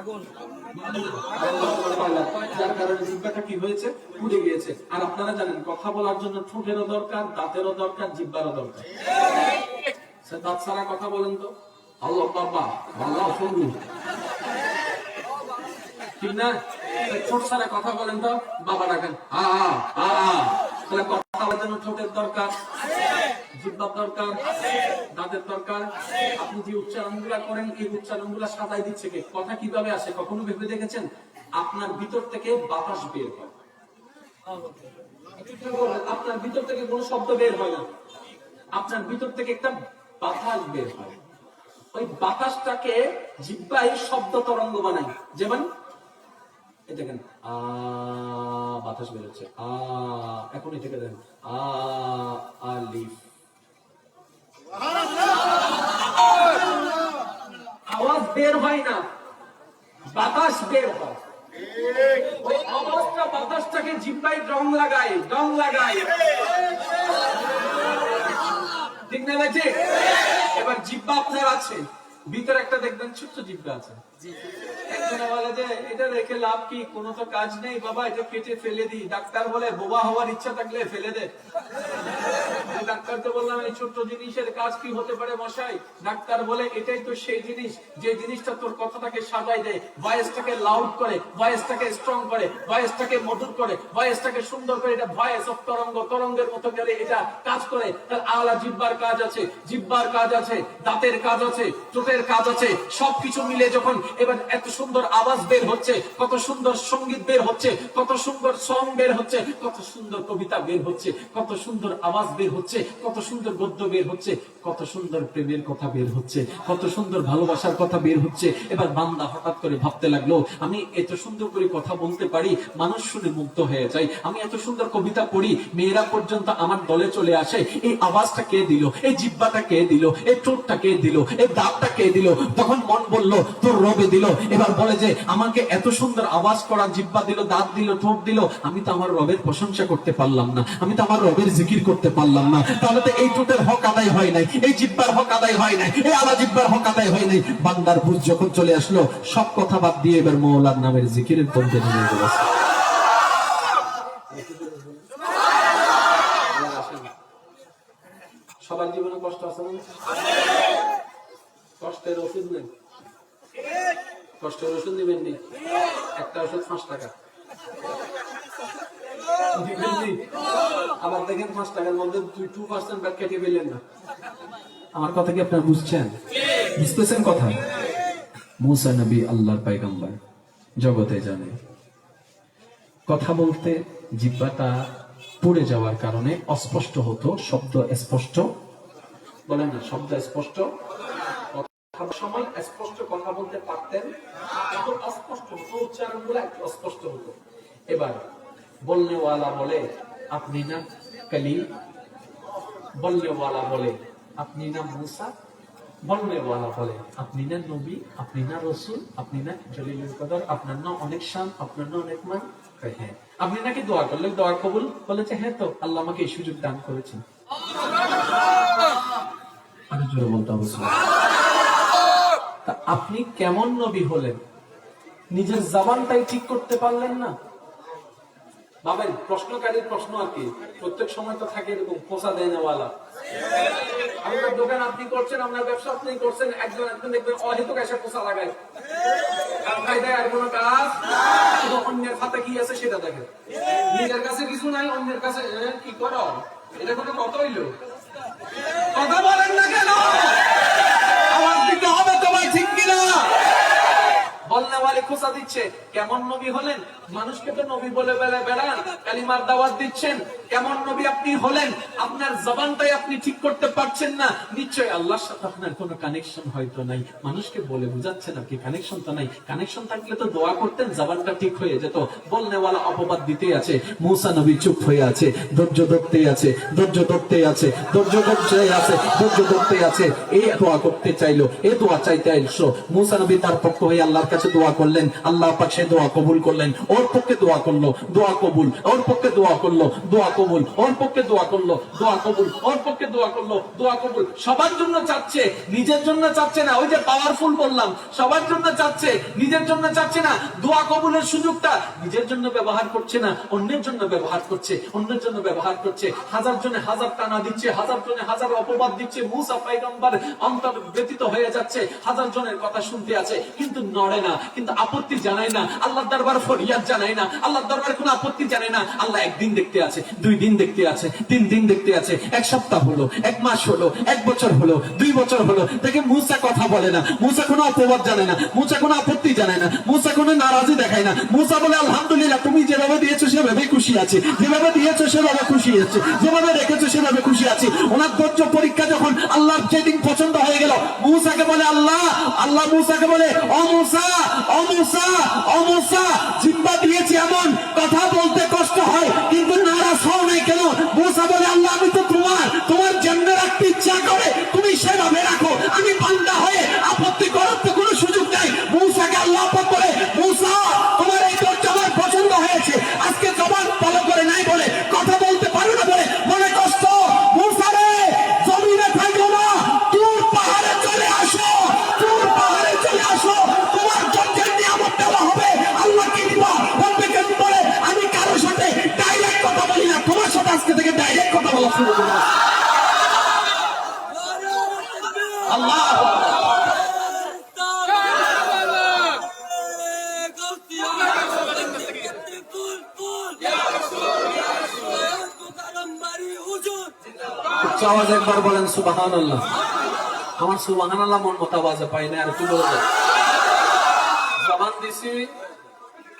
আগুন। যার কারণে জিহ্বাটা কি হয়েছে? পুড়ে গিয়েছে। আর আপনারা জানেন কথা বলার জন্য ঠোঁটেরও দরকার, দাঁতেরও দরকার, জিহ্বারও দরকার। দাঁত ছাড়া কথা বলেন তো, আল্লাহ বাবা, আল্লাহ ফরু, ঠিক না? ঠোঁট ছাড়া কথা বলেন তো, বাবা ডাকেন, তাহলে কথা বলার জন্য ঠোঁটের দরকার, জিহ্বার দরকার, দাঁতের দরকার। আপনি যে উচ্চারণগুলা করেন, এই উচ্চারণগুলা সাজাই দিচ্ছে কে? কথা কিভাবে আসে কখনো ভেবে দেখেছেন? আপনার ভিতর থেকে বাতাস বের হয়, আপনার ভিতর থেকে কোনো শব্দ বের হয় না, আপনার ভিতর থেকে একটা বাতাস বের হয়। ওই বাতাসটাকে জিহ্বায় শব্দ তরঙ্গ বানায়। যেমন দেখেন, বাতাস বেরোচ্ছে, এখন এটাকে দেখেন, আলিফ। আওয়াজ বের হয় না, বাতাস বের হয়। ওই আওয়াজটা বাতাসটাকে জিহ্বায় রং লাগায়, রং লাগায়, ঠিক না ভাই? এবার জিহ্বা আপনার আছে, ভিতরে একটা দেখবেন ছোট্ট জিহ্বা আছে। একজনে বলে যে এটা রেখে লাভ কি, কোনো তো কাজ নেই বাবা, এটা কেটে ফেলে দিই। ডাক্তার বলে বোবা হওয়ার ইচ্ছা থাকলে ফেলে দে। ডাক্তারকে বললাম এই ছোট্ট জিনিসের কাজ কি হতে পারে মশাই? ডাক্তার বলে এটাই তো সেই জিনিস যে জিনিসটা তোর কথাটাকে সাজাই দেয়, ভয়েসটাকে লাউড করে, ভয়েসটাকে স্ট্রং করে, ভয়েসটাকে মধুর করে, ভয়েসটাকে সুন্দর করে। এটা ভয়েস অফ তরঙ্গ, তরঙ্গের মতো করে এটা কাজ করে। তার আলা জিহ্বার কাজ আছে, জিহ্বার কাজ আছে, দাঁতের কাজ আছে, ঠোঁটের কাজ আছে। সবকিছু মিলে যখন এবার এত সুন্দর আওয়াজ বের হচ্ছে, কত সুন্দর সঙ্গীত বের হচ্ছে, কত সুন্দর সং বের হচ্ছে, কত সুন্দর কবিতা বের হচ্ছে, কত সুন্দর আওয়াজ বের হচ্ছে, কত সুন্দর গদ্য বের হচ্ছে, কত সুন্দর প্রেমের কথা বের হচ্ছে, কত সুন্দর ভালোবাসার কথা বের হচ্ছে। এবার বান্দা হঠাৎ করে ভাবতে লাগলো, আমি এত সুন্দর করে কথা বলতে পারি, মানুষ শুনে মুগ্ধ হয়ে যায়। আমি এত সুন্দর কবিতা পড়ি, মেয়েরা পর্যন্ত আমার দলে চলে আসে। এই আওয়াজটা কে দিল? এই জিহ্বাটা কে দিল? এই ঠোঁটটা কে দিল? এই দাঁতটা কে দিল? তখন মন বলল তোর রবে দিল। এবার বলে যে আমাকে এত সুন্দর আওয়াজ করা জিহ্বা দিল, দাঁত দিল, ঠোঁট দিল, আমি তো আমার রবের প্রশংসা করতে পারলাম না, আমি তো আমার রবের জিকির করতে পারলাম না। তাহলে তো এই ঠোঁটের হক আদায় হয় নাই, এই জিহ্বার হক আদায় হয় নাই, এই আলা জিহ্বার হক আদায় হয় নাই। বান্দার বুঝ যখন চলে আসলো, সব কথা বাদ দিয়ে এবার মওলার নামের জিকিরের পন্থে নিয়ে গেল। সবার জীবনে কষ্ট আছে না? কষ্টের ওষুধ নেই, কষ্টের ওষুধ দিবেন নি? একটা ওষুধ 5 টাকা দিবেন নি? আবার দেখেন 5 টাকার মধ্যে 2% ব্যাট কেটে পেলেন না। আমার কথা কি আপনারা বুঝছেন? বুঝতেছেন কথা? মুসা নবী আল্লাহর পয়গম্বর, জগতে জানে কথা বলতে জিহ্বাটা পুড়ে যাওয়ার কারণে অস্পষ্ট হতো, শব্দ স্পষ্ট বলেন না, শব্দ স্পষ্ট, সময় স্পষ্ট কথা বলতে পারতেন, কিন্তু অস্পষ্ট হতো, উচ্চারণগুলো একটু অস্পষ্ট হতো। এবার বলনেওয়ালা বলে আপনি না কালিম, বলনেওয়ালা বলে আপনি না মুসা, বলনেওয়ালা বলে আপনি না নবী, আপনি না রসুল, আপনি না জলিলুল কদর, আপনার না অনেক শান, আপনার না অনেক মান। হ্যাঁ, আপনি নাকি দোয়া করলে দোয়া কবুল? বলেছে হ্যাঁ, তো আল্লাহ আমাকে এই সুযোগ দান করেছেন। আরো জোরে বলতে হবে। তা আপনি কেমন নবী হলেন? নিজের জবানটাই ঠিক করতে পারলেন না। ভাবেন, প্রশ্নকারীর প্রশ্ন আর কি, প্রত্যেক সময় তো থাকে এরকম পোষা দেয় নেওয়ালা। আপনার দোকান আপনি করছেন, আপনার ব্যবসা আপনি করছেন, একজন দেখবেন অহেতুক এসে পোষা লাগায়, আর কোনো কাজ, শুধু অন্যের খাতে কি আছে সেটা দেখে, নিজের কাছে কিছু নাই, অন্যের কাছে কি করো, এটা কোনো কত হইলো? কথা বলেন না কেন? আমার দিকে হবে তোমায়, ঠিক কিনা? বলনেওয়ালি খোঁচা দিচ্ছে। কেমন নবী হলেন? মানুষকে তো নবী বলে বেড়ান, কালিমার দাওয়াত দিচ্ছেন। কেমন নবী আপনি হলেন? আপনার জবানটাই আপনি ঠিক করতে পারছেন না। নিশ্চয় আল্লাহর সাথে আপনার কোনো কানেকশন হয়তো নাই, মানুষকে বলে বুঝাচ্ছেন আর কি, কানেকশন তো নাই। কানেকশন থাকলে তো দোয়া করতেন, জবানটা ঠিক হয়ে যেত। বলনেওয়ালা অপবাদ দিতে আছে, মুসা নবী চুপ হয়ে আছে, ধৈর্য ধরতে আছে, ধৈর্য ধরতে আছে, ধৈর্য ধরতে আছে, ধৈর্য ধরতে আছে। এই দোয়া করতে চাইলো, এই দোয়া চাইতে আইসো। মুসা নবী তার পক্ষ হয়ে আল্লাহর কাছে দোয়া করলেন, আল্লাহ পাক সে দোয়া কবুল করলেন। ওর পক্ষে দোয়া করলো, দোয়া কবুল। ওর পক্ষে দোয়া করলো, দোয়া কবুল। ওর পক্ষে দোয়া করলো, দোয়া কবুল। ওর পক্ষে দোয়া করলো, দোয়া কবুল। সবার জন্য চাচ্ছে, নিজের জন্য চাচ্ছে না। ওই যে পাওয়ারফুল বললাম, সবার জন্য চাচ্ছে, নিজের জন্য চাচ্ছে না। দোয়া কবুলের সুযোগটা নিজের জন্য ব্যবহার করছে না, অন্যের জন্য ব্যবহার করছে, অন্যের জন্য ব্যবহার করছে। হাজার জনে হাজার টানা দিচ্ছে, হাজার জনে হাজার অপবাদ দিচ্ছে। মুসা পয়গম্বর অন্তর ব্যতীত হয়ে যাচ্ছে, হাজার জনের কথা শুনতে আছে, কিন্তু নড়ে না, কিন্তু আপত্তি জানায় না। আল্লাহর দরবার ফরিয়াদ জানায় না, আল্লাহর দরবারে কোনো আপত্তি জানায় না। আল্লাহ একদিন দেখতে আছে, 2 দিন দেখতে আছে, 3 দিন দেখতে আছে, 1 সপ্তাহ হলো, 1 মাস হলো, 1 বছর হলো, 2 বছর হলো, দেখে মুসা কথা বলে না, মুসা কোনো অপবাদ জানে না, মুসা কোনো আপত্তি জানায় না, মুসা কোনো নারাজি দেখায় না। মুসা বলে আলহামদুলিল্লাহ, তুমি যেভাবে দিয়েছো সেভাবে খুশি আছি, যেভাবে দিয়েছো সেভাবে খুশি আছে, যেভাবে রেখেছো সেভাবে খুশি আছি। ওনার ধৈর্য পরীক্ষা যখন আল্লাহর যেদিন পছন্দ হয়ে গেল, মুসাকে বলে আল্লাহ, আল্লাহ মুসাকে বলে ও মুসা, ও মুসা, ও মুসা, জিহ্বা দিয়েছি এমন কথা বলতে কষ্ট হয়, কিন্তু নারাজ হও নাই কেন? মুসা বলে আল্লাহ, আমি তো তোমার জন্য রাখতে ইচ্ছা করে তুমি সেভাবে রাখো, আমি বান্দা হয়ে আপত্তি করার তো কোনো সুযোগ নাই। মুসাকে আল্লাহ পাক বলে মুসা, তোমার এই ধৈর্য আমার পছন্দ হয়েছে, আজকে জবান ভালো করে নাই বলে, কথা বলতে পারো না বলে মনে কষ্ট। মুসা রে, জমিনে থাকো না, তুর পাহাড়ে চলে আসো, তুর পাহাড়ে চলে আসো, তোমার ধৈর্যের নিয়ামত দেওয়া হবে। আল্লাহ কি দিবা? বলবে কেন বলে আমি কারোর সাথে ডাইরেক্ট কথা বলি না, তোমার সাথে আজকে থেকে ডাইরেক্ট কথা বলা শুরু করবো। আল্লাহ আওয়াজ একবার বলেন সুবহানাল্লাহ। আমার সুবহানাল্লাহ মন মতো আওয়াজে পাই না, আর কি বলবো? জবান দিছি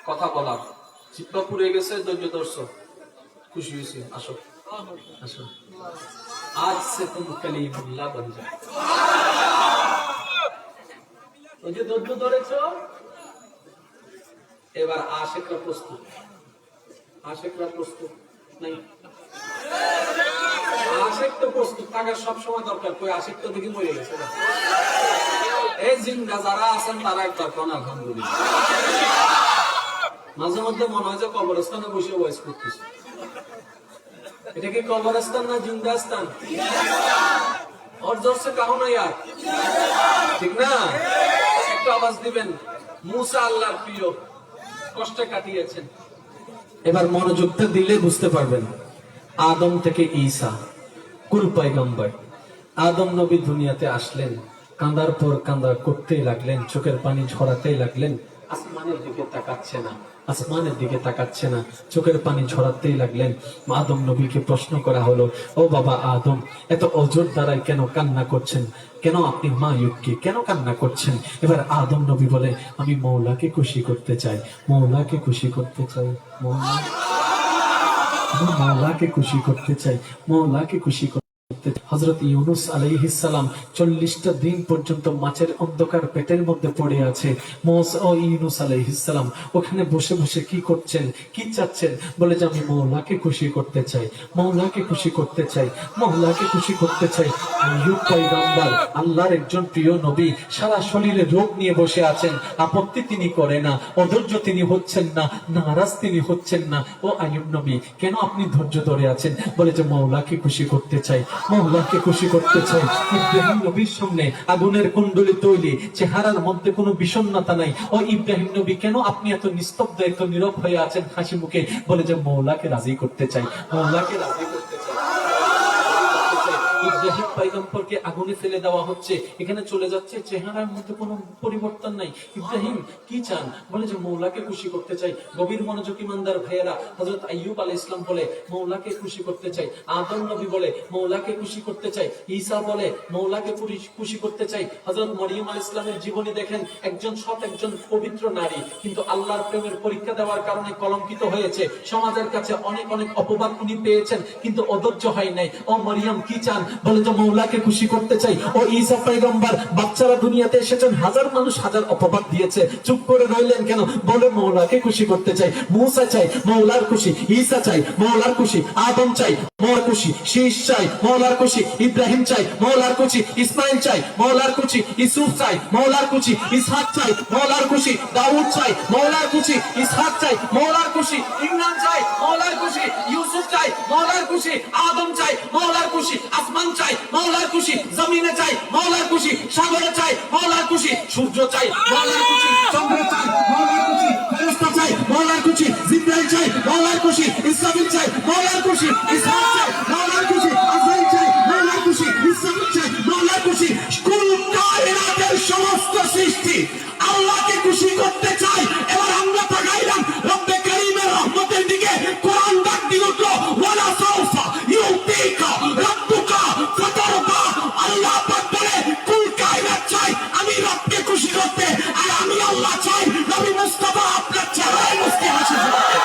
কথা বলার, জিহ্বা পুড়ে গেছে, ধৈর্য ধরছো, খুশি হয়েছি, আসো আসো। आज से तुम कलीमुल्लाह बन जाओ। ওই যে ধৈর্য ধরেছো, এবার আশিকরা প্রস্তুত, আশিকরা প্রস্তুত নাই, আশিক তো প্রস্তুত থাকার সবসময় দরকার। কই আশিক তো দেখি মরে গেছে না, এই জিন্দা যারা আছেন তারা একবার কোন আলহামদুলিল্লাহ। মাঝে মধ্যে মনে হয় যে কবরস্থানে বসে ওয়াজ করতেছে। এটা কি কবরস্থান না জিন্দা স্থান? और जोर से कहो ना यार, ঠিক না? একটু আওয়াজ দিবেন। মুসা আল্লাহর প্রিয়, কষ্টে কাটিয়েছেন। এবার মনোযোগটা দিলে বুঝতে পারবেন। আদম থেকে ঈসা, কুল পয়গম্বর। আদম নবী দুনিয়াতে আসলেন, কাঁদার পর কাঁদা করতেই লাগলেন, চোখের পানি ঝরাতেই লাগলেন। আসমানের দিকে তাকাচ্ছে না, আসমানের দিকে তাকাচ্ছে না, চোখের পানি ঝরাতেই লাগলেন। আদম নবীকে প্রশ্ন করা হলো, ও বাবা আদম, এত অজর দ্বারাই কেন কান্না করছেন? কেন আপনি মায়ুবকে কেন কান্না করছেন? এবার আদম নবী বলে, আমি মৌলাকে খুশি করতে চাই, মৌলাকে খুশি করতে চাই, মৌলাকে খুশি করতে চাই, মৌলাকে খুশি করতে। হযরত ইউনূস আলাইহিস সালাম 40টা দিন পর্যন্ত মাছের অন্ধকার পেটের মধ্যে পড়ে আছে। ইউনূস আলাইহিস সালাম ওখানে বসে বসে কি করছেন, কি চাচ্ছেন? বলে যে আমি মওলাকে খুশি করতে চাই, মওলাকে খুশি করতে চাই, মওলাকে খুশি করতে চাই। আইয়ুব পয়গম্বর, আল্লাহর একজন প্রিয় নবী, সারা শরীরে রোগ নিয়ে বসে আছেন, আপত্তি তিনি করে না, অধৈর্য তিনি হচ্ছেন না, নারাজ তিনি হচ্ছেন না। ও আইয়ুব নবী, কেন আপনি ধৈর্য ধরে আছেন? বলে যে মওলাকে খুশি করতে চাই, মওলাকে খুশি করতে চাই। ইব্রাহিম নবীর সামনে আগুনের কুণ্ডলী তৈরি, চেহারার মধ্যে কোনো বিষণ্ণতা নাই। ও ইব্রাহিম নবী, কেন আপনি এত নিস্তব্ধ, এত নীরব হয়ে আছেন হাসি মুখে? বলে যে মওলাকে রাজি করতে চাই, মওলাকে রাজি করতে চাই। ইব্রাহিম পয়গম্বরকে আগুনে ফেলে দেওয়া হচ্ছে, এখানে চলে যাচ্ছে, চেহারার মধ্যে কোনো পরিবর্তন নাই। ইব্রাহিম কি চান? বলে যে মওলাকে খুশি করতে চাই। গভীর মনোযোগ ইমানদার ভাইয়েরা, হযরত আইয়ুব আলাইহিস সালাম বলে মওলাকে খুশি করতে চাই, আদম নবী বলে মওলাকে খুশি করতে চাই, ঈসা বলে মওলাকে খুশি করতে চাই। হযরত মরিয়ম আলাইহিস সালামের জীবনী দেখেন, একজন সৎ, একজন পবিত্র নারী, কিন্তু আল্লাহর প্রেমের পরীক্ষা দেওয়ার কারণে কলঙ্কিত হয়েছে। সমাজের কাছে অনেক অনেক অপবাদ উনি পেয়েছেন, কিন্তু অধৈর্য হয় নাই। ও মরিয়ম কি চান? বলে যে মওলাকে খুশি করতে চাই। ও ঈসা পয়গম্বর, বাচ্চারা দুনিয়াতে এসেছেন, হাজার মানুষ হাজার অপবাদ দিয়েছে, চুপ করে রইলেন কেন? বলে মওলাকে খুশি করতে চাই। মুসা চাই মওলার খুশি, ঈসা চাই মওলার খুশি, আদম চাই মওলার খুশি, শীষ চাই মওলার খুশি, ইব্রাহিম চাই মওলার খুশি, ইসমাইল চাই মওলার খুশি, ইউসুফ চাই মওলার খুশি, ইসহাক চাই মওলার খুশি, দাউদ চাই মওলার খুশি, ইসহাক চাই মওলার খুশি, ইমরান চাই মওলার খুশি, ইউসুফ চাই মওলার খুশি, আদম চাই মওলার খুশি, আসমান চাই মওলার খুশি, জমিনে চাই মওলার খুশি, সাগরে চাই মওলার খুশি, সূর্য চাই মওলার খুশি, চন্দ্র চাই মওলার খুশি, ফেরেশতা চাই মওলার খুশি, জিবরাইল চাই মওলার খুশি, ইসরাফিল চাই মওলার খুশি, ইসহাক চাই মওলার খুশি, আজরাইল চাই মওলার খুশি, ইসরাফিল চাই মওলার খুশি। কুল কায়নাতের সমস্ত সৃষ্টি আল্লাহকে খুশি করতে চাই। এবার আমরা তাকাইলাম রব্বে কারীমের রহমতের দিকে। কোরআন ডাক দিয়ে উঠলো, ওয়ালা সাউফা ইউতিকা রাব্বুকা ফাতারদা। আল্লাহ পাক বলে কুল কায়নাত চাই আমি রবকে খুশি করতে, আর আমি আল্লাহ চাই নবী মুস্তাফা আপনার চেহারায় মুস্তি হাসি ফুটাতে।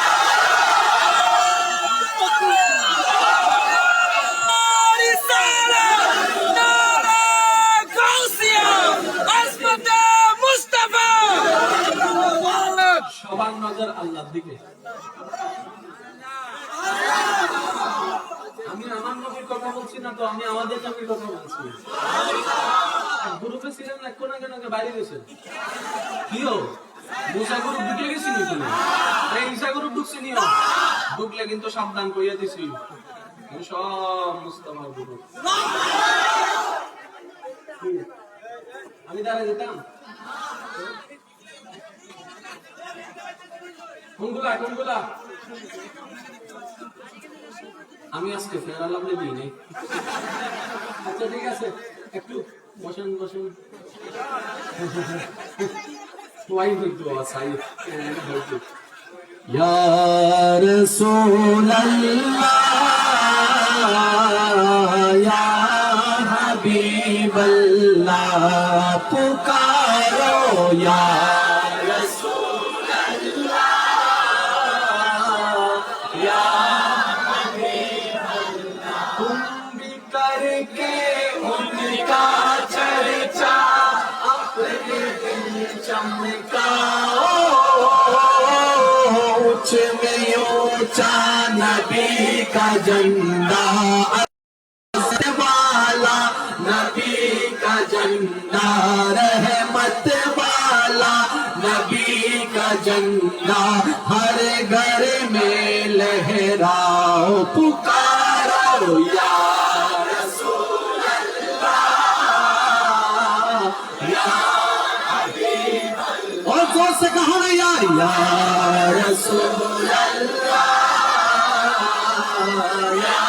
সবার নজর আল্লাহর দিকে। আমি আমার নবীর কথা বলছি না তো, আমি আমাদের নবীর কথা বলছি। গ্রুপে ছিলেন না, কোন কেন বাইরে গেছেন? কিও মুসা গ্রুপ ঢুকে গেছি নি? তুমি ঈসা গ্রুপ ঢুকছি নি? ঢুকলে কিন্তু সাবধান কইয়া দিছি, সব মুস্তাফার গ্রুপ। আমি দাঁড়ায় যেতাম কোনগুলা কোনগুলা? আমি আজকে ফেরাল আপনি দিই নেই। আচ্ছা ঠিক আছে, একটু বসেন বসেন। ওয়াই হইতো আসাই হইতো। ইয়া রাসূলুল্লাহ ইয়া হাবিবাল্লাহ পুকারো ইয়া के उनका चर्चा अपने दिल चमका ऊंच में ऊंचा नबी का झंडा वाला नबी का झंडा रहमत वाला नबी का झंडा हर घर में लहराओ पुकारो या रसूल अल्लाह या हबीब अल्लाह। और जोर से कहा ना यार या रसूल अल्लाह या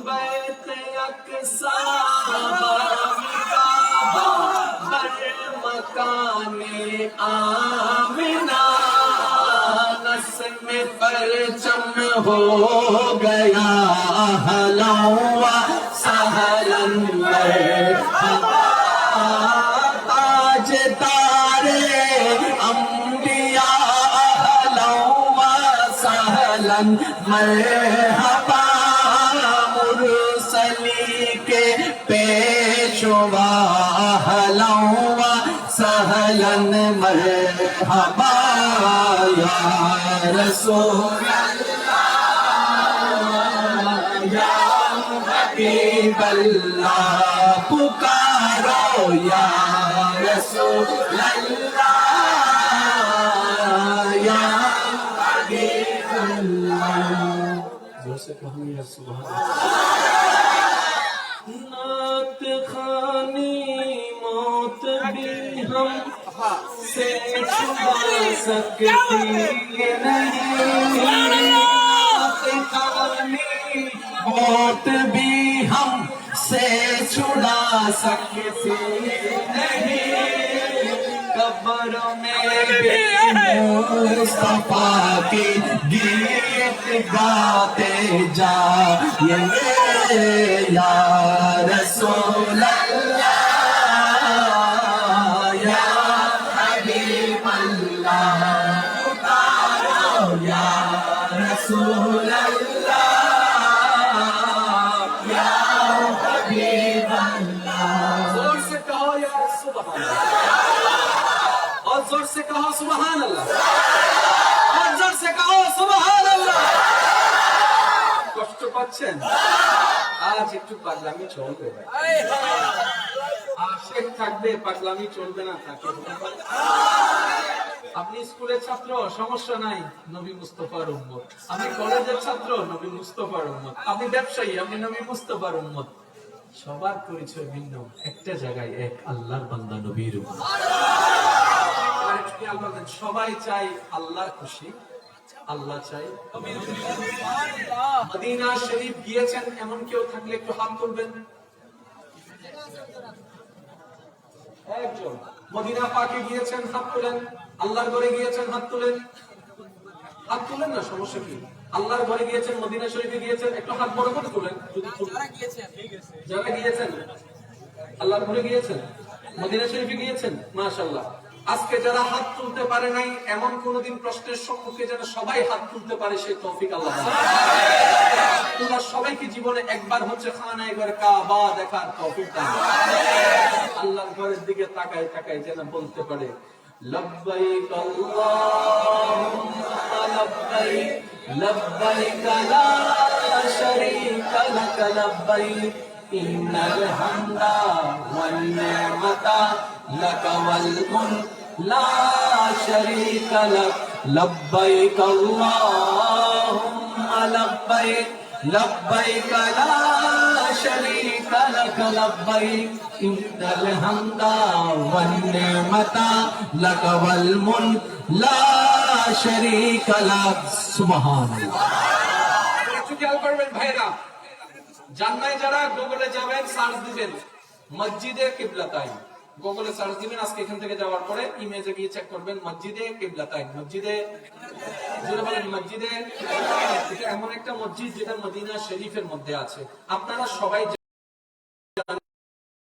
बैत अक्सा मकाने आमिना नस में परचम हो गया हलवा सहलन ताज तारे अंबिया हलवा सहलन मरहबा मुरसली के पेशवा हलवा सहलन मरहबा या रसूल अल्लाह या हबीब अल्लाह पुकारो या रसूल अल्लाह या हबीब अल्लाह। जोर से कहो या सुभान अल्लाह। नात खानी मौत भी हम से छुड़ा सकती नहीं नात खानी मौत भी हम से छुड़ा सकती नहीं कब्र में भी मुस्तफा के गीत गाते जाएंगे या रसूल अल्लाह या हबीब अल्लाह पुकारो या रसूल अल्लाह या हबीब अल्लाह। जोर से कहो या सुभान अल्लाह और जोर से कहो सुभान अल्लाह और जोर से कहो सुभान अल्लाह। কষ্ট পাচ্ছেন আজ একটু পাগলামি চলবে আশেক থাকবে পাগলামি চলবে না থাকে আপনি স্কুলের ছাত্র সমস্যা নাই নবী মুস্তাফার উম্মত আপনি কলেজের ছাত্র নবী মুস্তাফার উম্মত আপনি ব্যবসায়ী আপনি নবী মুস্তাফার উম্মত সবার পরিচয় ভিন্ন একটা জায়গায় এক আল্লাহর বান্দা নবীর উম্মত সবাই চাই আল্লাহর খুশি আল্লাহ চাই মদিনা শরীফ গিয়েছেন এমন কেউ থাকলে একটু হাত তুলবেন একজন মদিনা পাকে গিয়েছেন হাত তুলেন আল্লাহর ঘরে গিয়েছেন হাত তুলেন না সমস্যা কি আল্লাহর ঘরে গিয়েছেন মদিনা শরীফে গিয়েছেন একটু হাত বড় করে তুলেন যারা গিয়েছেন আল্লাহর ঘরে গিয়েছেন মদিনা শরীফে গিয়েছেন মাশাআল্লাহ আজকে যারা হাত তুলতে পারে নাই এমন কোনদিন প্রশ্নের সম্মুখে যেন সবাই হাত তুলতে পারে সেই তৌফিক আল্লাহ দান তোমরা সবাইকে জীবনে একবার হচ্ছে খানায়ে ঘর কাবা দেখার তৌফিক দান আল্লাহর ঘরের দিকে তাকায় তাকায় যেন বলতে পারে লব্বাইক আল্লাহুম্মা লব্বাইক লব্বাইক লা শারীকা লাক লব্বাইক ইন্নাল হামদা ওয়ান নি'মাতা لك والملك لا شريك لك لبيك اللهم لبيك لبيك لا شريك لك لبيك إن الحمد والنعمة لك والملك لا شريك لك سبحان الله। একটু খেয়াল করবেন ভাইরা জান্নাতে যারা গুগলে যাবেন সার্চ দিবেন মসজিদে কিবলাতাইন গুগলে সার্চ দিবেন আজকে এখান থেকে যাওয়ার পরে ইমেজে গিয়ে চেক করবেন মসজিদে কিবলাতাইন মসজিদে যারা বলেন মসজিদে এটা এমন একটা মসজিদ যেটা মদিনা শরীফের মধ্যে আছে আপনারা সবাই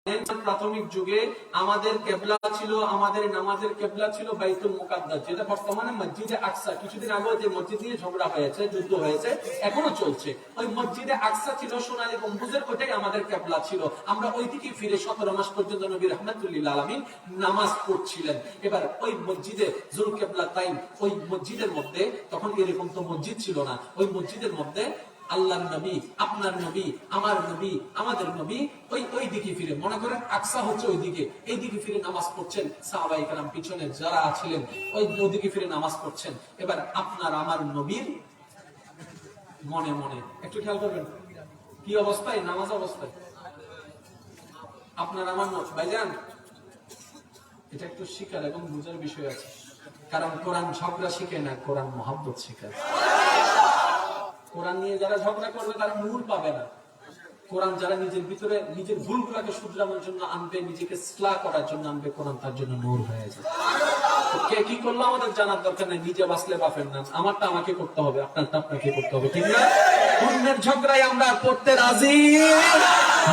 প্রাথমিক যুগে আমাদের কেবলা ছিল, আমাদের নামাজের কেবলা ছিল বাইতুল মুকাদ্দাস, যেটা বর্তমানে মসজিদে আকসা। কিছুদিন আগে যে মসজিদ নিয়ে ঝগড়া হয়েছে, যুদ্ধ হয়েছে, এখনো চলছে। ওই মসজিদে আকসা ছিল সোনালী গম্বুজের, ওইটাই আমাদের কেবলা ছিল। আমরা ওই দিকে ফিরে 17 মাস পর্যন্ত নবী রাহমাতুল্লিল আলামিন নামাজ পড়ছিলেন। এবার ওই মসজিদে জুল কেবলা তাইন, ওই মসজিদের মধ্যে তখন এরকম তো মসজিদ ছিল না, ওই মসজিদের মধ্যে আল্লাহর নবী, আপনার নবী, আমার নবী, আমাদের নবী ওই দিকে ফিরে, মনে করেন আকসা হচ্ছে ওই দিকে, এই দিকে ফিরে নামাজ পড়ছেন। সাহাবায়ে কেরাম পিছনে যারা ছিলেন ওই দিকে ফিরে নামাজ পড়ছেন। এবার আপনার আমার নবীর মনে মনে একটু খেয়াল করবেন কি অবস্থায়, নামাজ অবস্থায় আপনার আমার ভাইজান, এটা একটু শিকার এবং বুঝার বিষয় আছে। কারণ কোরআন ঝগড়া শিখে না, কোরআন মহব্বত শিখায়। কোরআন নিয়ে যারা ঝগড়া করবে তারা নূর পাবে না। কোরআন যারা নিজের ভিতরে নিজের ভুলগুলোকে শুধরানোর জন্য আনবে, নিজেকে ইসলাহ করার জন্য আনবে, কোরআন তার জন্য নূর হয়ে যায়। কে কি করলো আমাদের জানার দরকার নেই, নিজে বাঁচলে বাপের নাম, আমারটা আমাকে করতে হবে, আপনারটা আপনাকে করতে হবে, ঠিক না? অন্যের ঝগড়ায় আমরা পড়তে রাজি,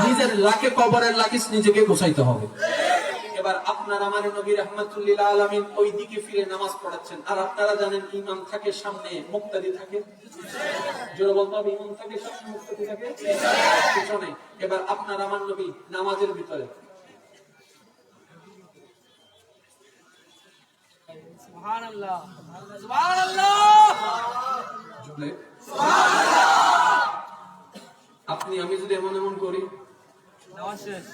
নিজের লাকে কবরের লাকিস নিজেকে গোছাইতে হবে। এবার আপনার আমার নবী রাহমাতুল্লিল আলামিন ওই দিকে ফিরে নামাজ পড়াচ্ছেন। আর আপনারা জানেন ইমাম থাকে সামনে, মুক্তাদি থাকে, জোরে বলতে হবে, ইমাম থাকে সামনে, মুক্তাদি থাকে পিছনে। এবার আপনার আমার নবী নামাজের ভিতরে সুবহানাল্লাহ সুবহানাল্লাহ জুড়ে আপনি আমি যদি এমন এমন করি, নামাজ শেষ।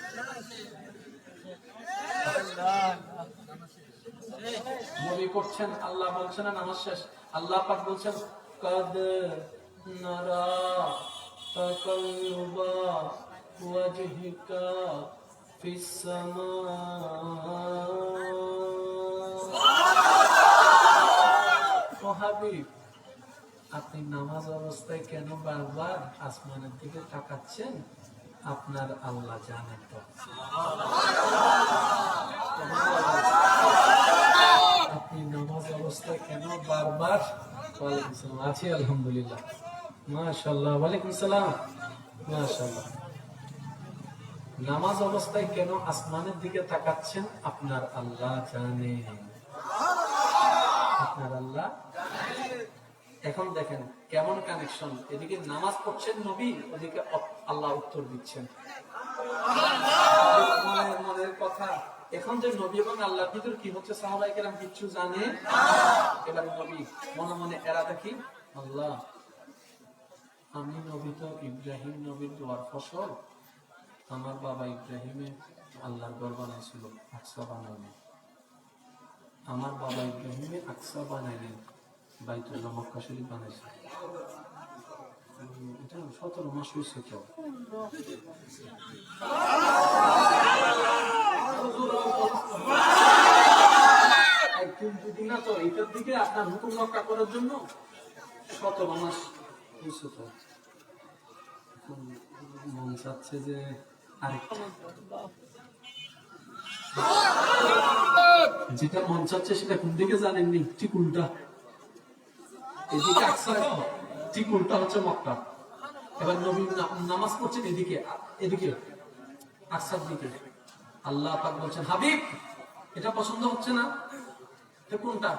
নবী করছেন, আল্লাহ বলছেন না নামাজ শেষ। আল্লাহ পাক বলছেন কাদ নারা তাকাল্লুবা ওয়াজহিকা ফিস সামা। ও হাবিব, আপনি নামাজ অবস্থায় কেন বারবার আসমানের দিকে তাকাচ্ছেন? আপনার আল্লাহ জানেন তো। আপনি নামাজ অবস্থায় কেন বারবার, ওয়ালাইকুম সালাম, আছি আলহামদুলিল্লাহ, মাশাআল্লাহ, ওয়ালাইকুম সালাম, মাশাআল্লাহ। নামাজ অবস্থায় কেন আসমানের দিকে তাকাচ্ছেন? আপনার আল্লাহ জানেন, আপনার আল্লাহ। এখন দেখেন কেমন কানেকশন, এদিকে নামাজ পড়ছেন নবী, ওদিকে আল্লাহ উত্তর দিচ্ছেন। মনের কথা। এখন যে নবী এবং আল্লাহর ভিতর কি হচ্ছে সাহাবায়ে কেরাম কিচ্ছু জানে। এবার নবী মনে মনে এরা দেখি, আল্লাহ আমি নবী তো ইব্রাহিম নবীর দোয়ার ফসল, আমার বাবা ইব্রাহিমে আল্লাহর ঘর বানাইছিল, আকসা বানাইনি। আমার বাবা ইব্রাহিমে আকসা বানাইনি, বাইতুল্লাহ মক্কা শরীফ বানাইছে। এটা 17 মাস হয়েছে তো। একদিন দুদিন না তো, এটার দিকে আপনার হুকুম রক্ষা করার জন্য 17 মাস হয়েছে তো। মন চাচ্ছে যে আরেকটা, যেটা মন চাচ্ছে সেটা কোন দিকে জানেননি, ঠিক উল্টা। এদিকে আকসা, ঠিক উল্টা হচ্ছে মক্কা। এবার নবী নামাজ পড়ছেন এদিকে, এদিকে আকসার দিকে। আল্লাহ পাক বলছেন হাবিব এটা পছন্দ হচ্ছে না, এটা কোনটা?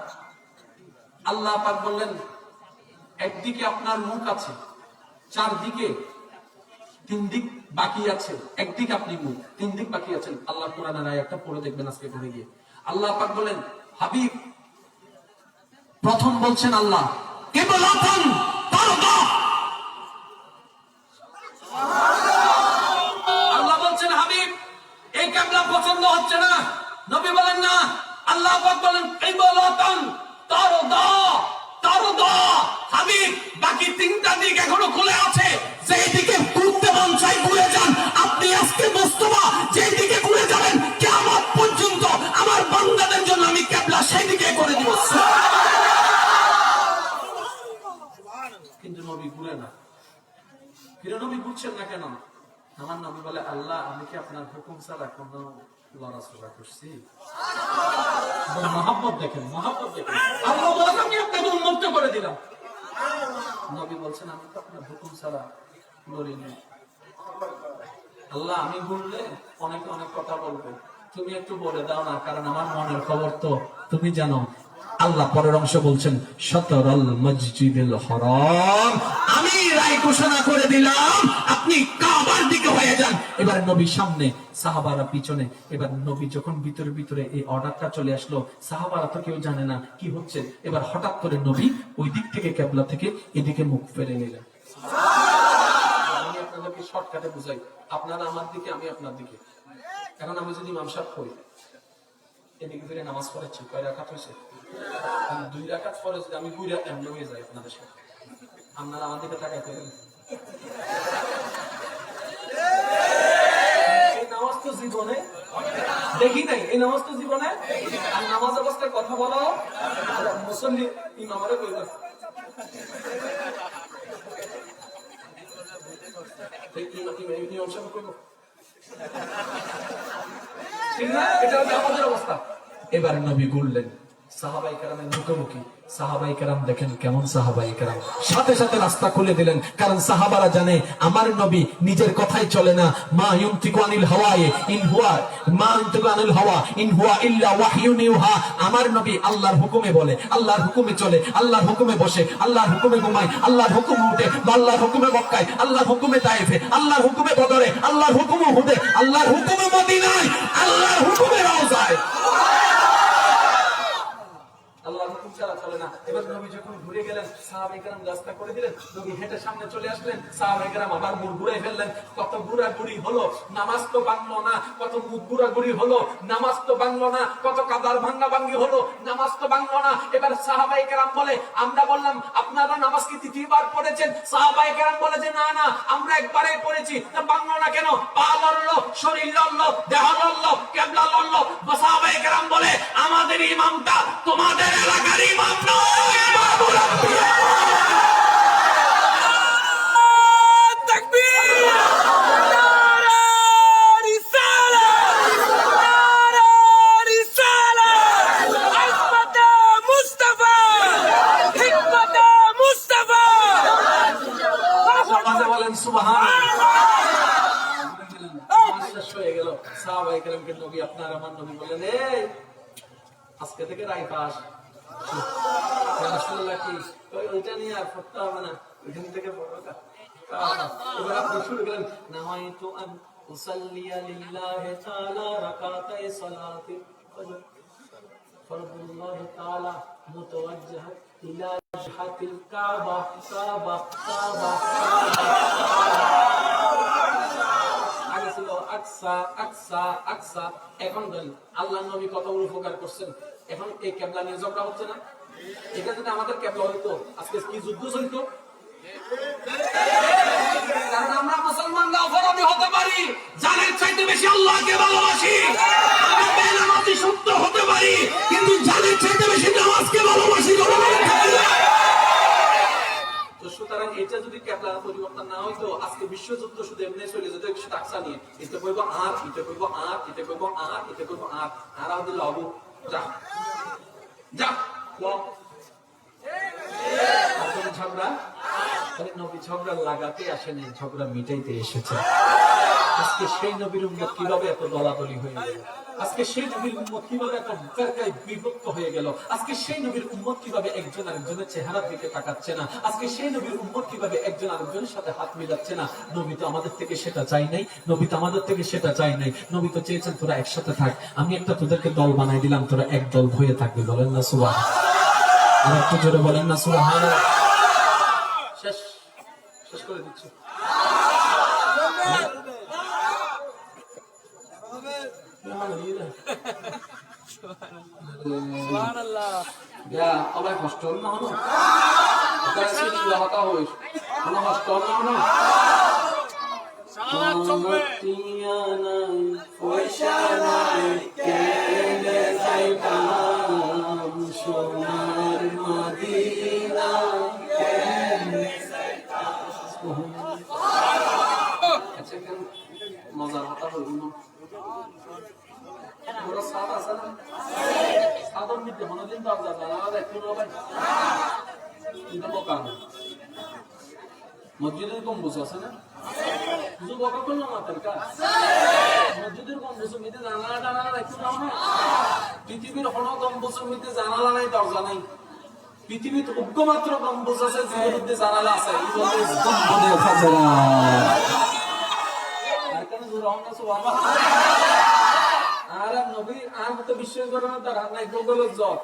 আল্লাহ পাক বললেন একদিকে আপনার মুখ আছে, চারদিকে 3 দিক বাকি আছে, একদিকে আপনি মুখ, 3 দিক বাকি আছেন। আল্লাহ কোরআনের আয়াতটা পড়ে দেখবেন আজকে পড়ে গিয়ে। আল্লাহ পাক বলেন হাবিব, প্রথম বলছেন আল্লাহ কিবলাতান তারদা, আল্লাহ বলছেন হাবিব এই কিবলা পছন্দ হচ্ছে না। নবী বলেন না, আল্লাহ পাক বলেন কিবলাতান তারদা তারদা। হাবিব বাকি 3টা দিক এখনো খুলে আছে, যেই দিকে ঘুরতে মন চাই ঘুরে যান। আপনি আজকে মোস্তফা যেই দিকে ঘুরে যাবেন কিয়ামত পর্যন্ত আমার বান্দাদের জন্য আমি কিবলা সেই দিকে করে দিব। কিন্তু নবী ঘুরে না। ফিরে নবী ঘুরছেন না কেন? আমার নবী বলে আল্লাহ আমি কি আপনার হুকুম ছাড়া কোন লড়াচড়া করছি? মহব্বত দেখেন, মহব্বত দেখেন। আল্লাহ বলেন আমি আপনাকে উন্মুক্ত করে দিলাম। নবী বলছেন আমি তো আপনার হুকুম ছাড়া লড়িনি। আল্লাহ আমি বললে অনেক অনেক কথা বলবে, তুমি একটু বলে দাও না, কারণ আমার মনের খবর তো তুমি জানো। আল্লাহ পরের অংশ বলছেন, শাতরাল মসজিদুল হারাম, আমি রায় ঘোষণা করে দিলাম আপনি কাবার দিকে হয়ে যান। এবার নবীর সামনে, সাহাবারা পিছনে। এবার নবী যখন ভিতরে ভিতরে এই অর্ডারটা চলে আসলো, সাহাবারা তো কেউ জানে না কি হচ্ছে। এবার হঠাৎ করে নবী ওই দিক থেকে, কেবলা থেকে এদিকে মুখ ফেরে নিলেন। আমি আপনাদেরকে শর্টকাটে বুঝাই, আপনারা আমার দিকে, আমি আপনার দিকে। এখন আমি যদি ইমাম সাহেব করি, এদিকে ফিরে নামাজ পড়েছি, কয় রাকাত হয়েছে? 2 রাকাত পরে যদি আমি ঘুরে এমন হয়ে যাই আপনাদের সাথে, আপনারা আমার দিকে তাকাই করেন। এই নামাজ তো জীবনে দেখি নাই, এই নামাজ তো জীবনে। আর নামাজ অবস্থায় কথা বলো মুসল্লি ইমামারে কইবা, আমাদের অবস্থা। এবার নবী ঘুরলেন, সাহাবাই কেরামের মুখোমুখি। সাহাবাই কেরাম দেখেন কেমন সাহাবাই কেরাম, সাথে সাথে রাস্তা খুলে দিলেন। কারণ সাহাবারা জানে আমার নবী নিজের কথাই চলে না। মা ইউনতিকু আনিল হাওয়ায়ে ইন হুয়া মা ইউনতিকু আনিল হাওয়া ইন হুয়া ইল্লা ওয়াহয়ুন ইউহা। আমার নবী আল্লাহর হুকুমে বলে, আল্লাহর হুকুমে চলে, আল্লাহর হুকুমে বসে, আল্লাহর হুকুমে ঘুমায়, আল্লাহর হুকুমে উঠে, আল্লাহর হুকুমে মক্কায়, আল্লাহর হুকুমে তায়েফে, আল্লাহর হুকুমে বদরে, আল্লাহর হুকুমে উহুদে, আল্লাহর হুকুমে মদিনায়, আল্লাহর হুকুমে রওজায়। আল্লাহর হুকুম ছাড়া চলে না। এবার নবী যখন ঘুরে গেলেন, সাহাবায়ে কেরাম রাস্তা করে দিলেন, নবী হেঁটে সামনে চলে আসলেন। সাহাবায়ে কেরাম আবার মুখ ঘুরাই ফেললেন। কত ঘুরাঘুরি হলো, নামাজ তো ভাঙলো না। কত মুখ ঘুরাঘুরি হলো, নামাজ তো ভাঙলো না। কত কাদার ভাঙ্গা ভাঙ্গি হলো, নামাজ তো ভাঙলো না। এবার সাহাবায়ে কেরাম বলে, আমরা বললাম আপনারা নামাজ কি তৃতীয়বার পড়েছেন? সাহাবায়ে কেরাম বলে যে না না, আমরা একবারই পড়েছি। তা ভাঙলো না কেন? পা লড়লো, শরীর লড়লো, দেহ লড়লো, কিবলা লড়লো। সাহাবায়ে কেরাম বলে আমাদের ইমামটা তোমাদের এলাকার ইমাম নয়, ইমামুল আম্বিয়া। বলেন সুবহানাল্লাহ। শেষ হয়ে গেল। সাহাবায়ে কেরামকে নবী, আপনার আমার নবী বললেন, এই আজকে থেকে রায় পাস। রাসূলুল্লাহ কি ওইটা নিয়ে আর পড়তে হবে না, ওইখান থেকে পড়া। এবার আপনি শুরু করেন, নাওয়াইতু আন উসাল্লিয়া লিল্লাহি তাআলা রাকাতাই সালাতি ফজর ফরদুল্লাহ তাআলা মুতাওয়াজ্জিহাত ইলা জিহাতিল কাবা কাবা কাবা। আগে ছিল আকসা আকসা আকসা, এখন বলেন আল্লাহ নবী কত উপকার করছেন। এখন এই কেবলা নিয়ে ঝগড়া হচ্ছে না? এটা যদি আমাদের কেবলা হইতো, আজকে কি যুদ্ধ চলত? কারণ আমরা মুসলমানরা অপরাধী হতে পারি, জানের চাইতে বেশি আল্লাহকে ভালোবাসি। আমরা বেনামাজি সত্য হতে পারি, কিন্তু জানের চাইতে বেশি নামাজকে ভালোবাসি। তো সুতরাং এটা যদি কেবলার পরিবর্তন না হইতো, আজকে বিশ্বযুদ্ধ শুধু এমনি চলে যেত শুধু আকসা নিয়ে। এটা কইবো আর, এটা কইবো আর, এটা কইবো আর, এটা কইবো আর, আর আমাদের লবু যা যা ঝগড়া। নবী ঝগড়া লাগাতে আসেনি, ঝগড়া মিটাইতে এসেছে। আজকে সেই নবীর উম্মত কিভাবে এত দলাদলি হয়ে গেল? আজকে সেই নবীর উম্মত কিভাবে এত ফিরকায় বিভক্ত হয়ে গেল? আজকে সেই নবীর উম্মত কিভাবে একজন আরেকজনের চেহারার দিকে তাকাচ্ছে না? আজকে সেই নবীর উম্মত কিভাবে একজন আরেকজনের সাথে হাত মিলাচ্ছে না? নবী তো আমাদের থেকে সেটা চাই নাই, নবী তো আমাদের থেকে সেটা চাই নাই। নবী তো চেয়েছেন তোরা একসাথে থাক, আমি একটা তোদেরকে দল বানাই দিলাম, তোরা এক দল হয়ে থাকবি। বলেন না সুবহানাল্লাহ? আর একটু জোরে বলেন না সুবহানাল্লাহ? শেষ শেষ করে দিচ্ছি। সুবহানাল্লাহ। Ya, Allah কষ্ট না হলো। এটা ছিল হতা হই। কোন কষ্ট না হলো। সালাত চলবে। তিয়ানাই পয়সানাই কেনে যাইতাম সোনার মদিনা কেনে যাইতাম। আচ্ছা কেন মজার হতা হইল না? ওরা সাদা সাদা সাধারণ নিতে মনোদিন তো আপনার জানা একটু ভাই কিন্তু বোকা মসজিদে কম বুঝ আছে না? বকা করলাম আপনার কাছে মসজিদের গম্বুজের মধ্যে জানালা টানালা দেখতে পাও না পৃথিবীর কোনো গম্বুজের মধ্যে জানালা নাই দরজা নাই পৃথিবীতে ঐক্যমাত্র গম্বুজ আছে যেগুলোর মধ্যে জানালা আছে এই বলে গম্বুজের খাজরা আর কেন জোরাও না সুবহানাল্লাহ আর নবী আর তো বিশ্বাস করে না তার নাই গোগল জব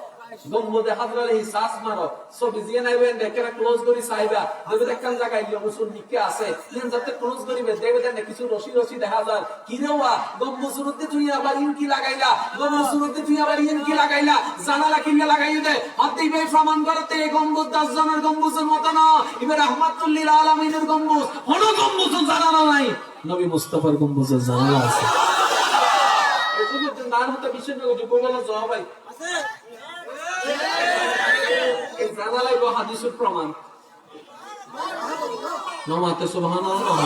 গম্বুজে হাজরালে হিসাস মারো সো বিজিয়ে নাইবেন দেখেরা ক্লোজ করি সাইবা দেবে দেখেন জায়গা ইলে মুসুল নিকে আছে ইন যাতে ক্লোজ করিবে দেবে দেন কিছু রশি রশি দেখা যায় কি রেওয়া গম্বুজের মধ্যে তুই আবার ইন কি লাগাইলা গম্বুজের মধ্যে তুই আবার ইন কি লাগাইলা জানালা কিনে লাগাই দে হাতেই ভাই প্রমাণ করতে এই গম্বুজ 10 জনের গম্বুজের মত না ইবে রাহমাতুল লিল আলামিনের গম্বুজ কোনো গম্বুজ জানালা নাই নবী মুস্তাফার গম্বুজের জানালা আছে এজন্য নার হতে বিশেষ করে গোগল জবাব ভাই আছে এই জানালাই গো হাদিসের প্রমাণ নমাতে সুবহানাল্লাহ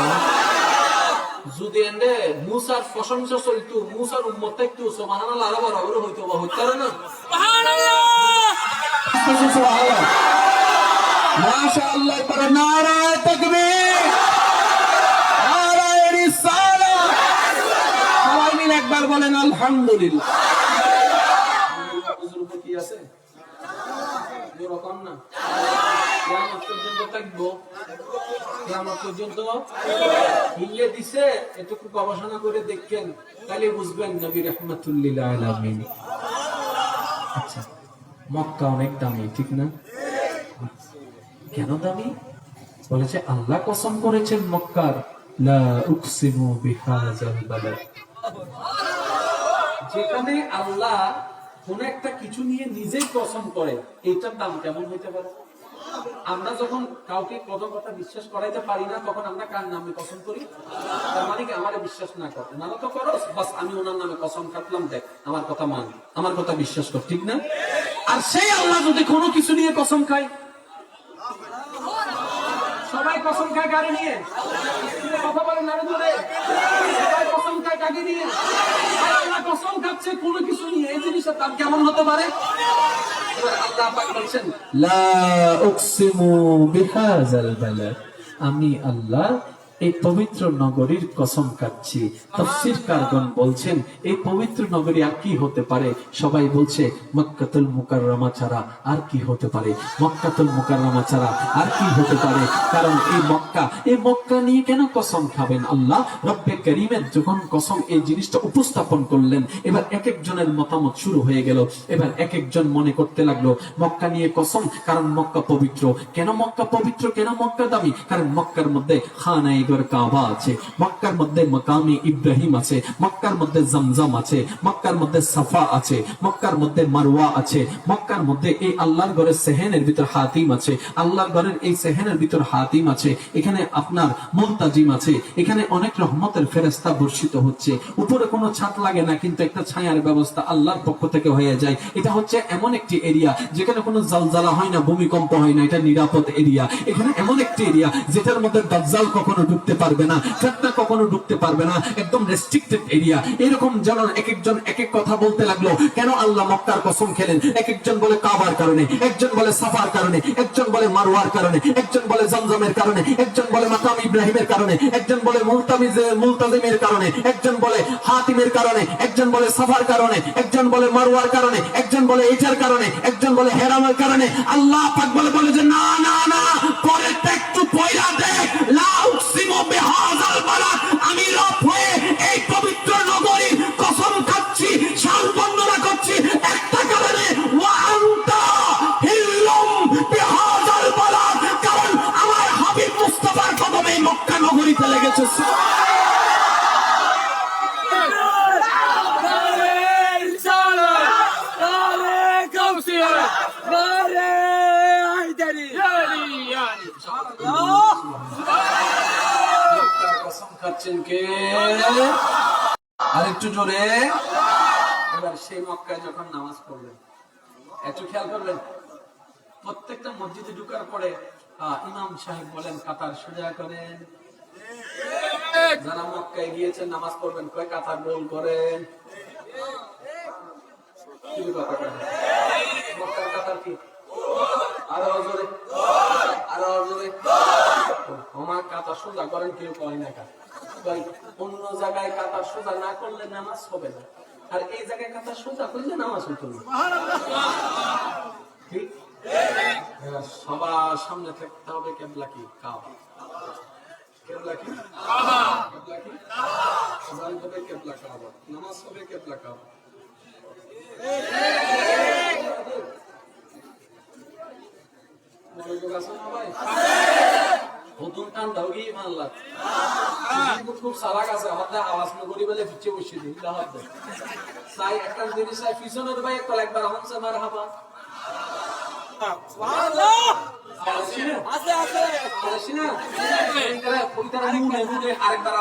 যদি এন্ডে মুসার প্রশংসা চলতো মুসার উম্মত একটু সুবহানাল্লাহ আরো বড় হইতো বা হইতো না সুবহানাল্লাহ সুবহানাল্লাহ মাশাআল্লাহ পরে নারায়ে তাকবীর নারায়ে রিসালাত সবাই মিলে একবার বলেন আলহামদুলিল্লাহ হুজুর কি আছে এরকম না কিয়ামত পর্যন্ত থাকবো কিয়ামত পর্যন্ত হিলে দিছে এটুকু গবেষণা করে দেখেন তাহলে বুঝবেন নবী রাহমাতুল লিল আলামিন আচ্ছা মক্কা অনেক দামি ঠিক না কেন দামি বলেছে আল্লাহ কসম করেছেন মক্কার লা উকসিমু বিহাযাল বালাদ যেখানে আল্লাহ কোন একটা কিছু নিয়ে নিজেই কসম করে এইটার দাম কেমন হইতে পারে আমরা যখন কাউকে কত কথা বিশ্বাস করাইতে পারি না তখন আমরা কার নামে কসম করি তার মানে কি আমার বিশ্বাস না করে না তো করো বাস আমি ওনার নামে কসম কাটলাম দেখ আমার কথা মান আমার কথা বিশ্বাস কর ঠিক না আর সেই আল্লাহ যদি কোনো কিছু নিয়ে কসম খায় সবাই কসম খায় গাড়ি নিয়ে কথা বলে না ধরে সবাই কসম খায় গাড়ি নিয়ে আল্লাহ কসম খাচ্ছে কোনো কিছু নিয়ে এই জিনিসের দাম কেমন হতে পারে আল্লাহ পাক বলছেন লা উকসিমু বিহাযাল বালাদ আমি আল্লাহ এই পবিত্র নগরীর কসম কাটছি তাফসীরকারগণ বলছেন এই পবিত্র নগরী আর কি হতে পারে সবাই বলছে মক্কাতুল মুকাররমা ছাড়া আর কি হতে পারে মক্কাতুল মুকাররমা ছাড়া আর কি হতে পারে কারণ এই মক্কা নিয়ে কেন কসম খাবেন আল্লাহ রব্বে কারীমের যখন কসম এই জিনিসটা উপস্থাপন করলেন এবার এক একজনের মতামত শুরু হয়ে গেল এবার এক একজন মনে করতে লাগলো মক্কা নিয়ে কসম কারণ মক্কা পবিত্র কেন মক্কা পবিত্র কেন মক্কা দামি কারণ মক্কার মধ্যে খানায়ে কাবা আছে মক্কার মধ্যে মাকামে ইব্রাহিম আছে মক্কার মধ্যে জমজম আছে মক্কার মধ্যে সাফা আছে মক্কার মধ্যে মারওয়া আছে মক্কার মধ্যে এই আল্লাহর ঘরের সেহেনের ভিতর হাতিম আছে আল্লাহর ঘরের এই সেহেনের ভিতর হাতিম আছে এখানে আপনার মুলতাজিম আছে এখানে অনেক রহমতের ফেরেশতা বর্ষিত হচ্ছে উপরে কোনো ছাদ লাগে না কিন্তু একটা ছায়ার ব্যবস্থা আল্লাহর পক্ষ থেকে হয়ে যায় এটা হচ্ছে এমন একটি এরিয়া যেখানে কোনো জালজালা হয় না ভূমিকম্প হয় না এটা নিরাপদ এরিয়া এখানে এমন একটি এরিয়া যেটার মধ্যে দাজ্জাল কখনো ঢুকতে পারবে না ফিতনা কখনো ঢুকতে পারবে না একদম রেস্ট্রিক্টেড এরিয়া এরকম জন এক একজন এক এক কথা বলতে লাগলো কেন আল্লাহ মক্কার কসম খেলেন এক একজন বলে কাবার কারণে একজন বলে সাফার কারণে একজন বলে মারওয়ার কারণে একজন বলে জমজমের কারণে একজন বলে মাকাম ইব্রাহিমের কারণে একজন বলে মুলতাজিমের কারণে একজন বলে হাতিমের কারণে একজন বলে সাফার কারণে একজন বলে মারওয়ার কারণে একজন বলে এটার কারণে একজন বলে হেরামের কারণে আল্লাহ পাক বলে যে না না না পরে একটু পয়লা দেখ লা উকসিমু বিহাযাল বালাদ আমি রব হয়ে এই পবিত্র নগরীর কসম খাচ্ছি শান বর্ণনা করছি একটা কারণে ওয়া আনতা হিল্লুম বিহাযাল বালাদ কারণ আমার হাবিব মুস্তাফার কদমে মক্কা নগরীতে লেগেছে আরেকটু জোরে এবার সেই মক্কায় যখন নামাজ পড়লেন একটু খেয়াল করবেন প্রত্যেকটা মসজিদে ঢুকার পরে ইমাম সাহেব বলেন কাতার সোজা করেন যারা মক্কায় গিয়েছেন নামাজ পড়বেন কয় কাতার গোল করেন মক্কার কাতার কি আরো জোরে আরো জোরে আমার কাতার সোজা করেন কেউ কয় না ভাই অন্য জায়গায় কাতা সোজা না করলে নামাজ হবে না, আর এই জায়গায় কাতা সোজা করলে নামাজ হতো না। ঠিক? এবার সবার সামনে থাকতে হবে কেবলা কি? কাবা। কেবলা কি? কেবলা কি? আযান হবে কেবলা কাবা, নামাজ হবে কেবলা কাবা। মনোযোগ আছে না ভাই? নতুন টান দাও কি মানলা? খুব সালাক আছে, হত্যা আওয়াজ না করি বলে পিছিয়ে বসে দিই লাহাত দেয়। সাই একটা জিনিস সাই পিছনের ভাই একটা একবার হামসা মারহাবা। সুবহানাল্লাহ। আছে আছে আছে। আছে না? ওইটার মুনে মুনে আরেকবার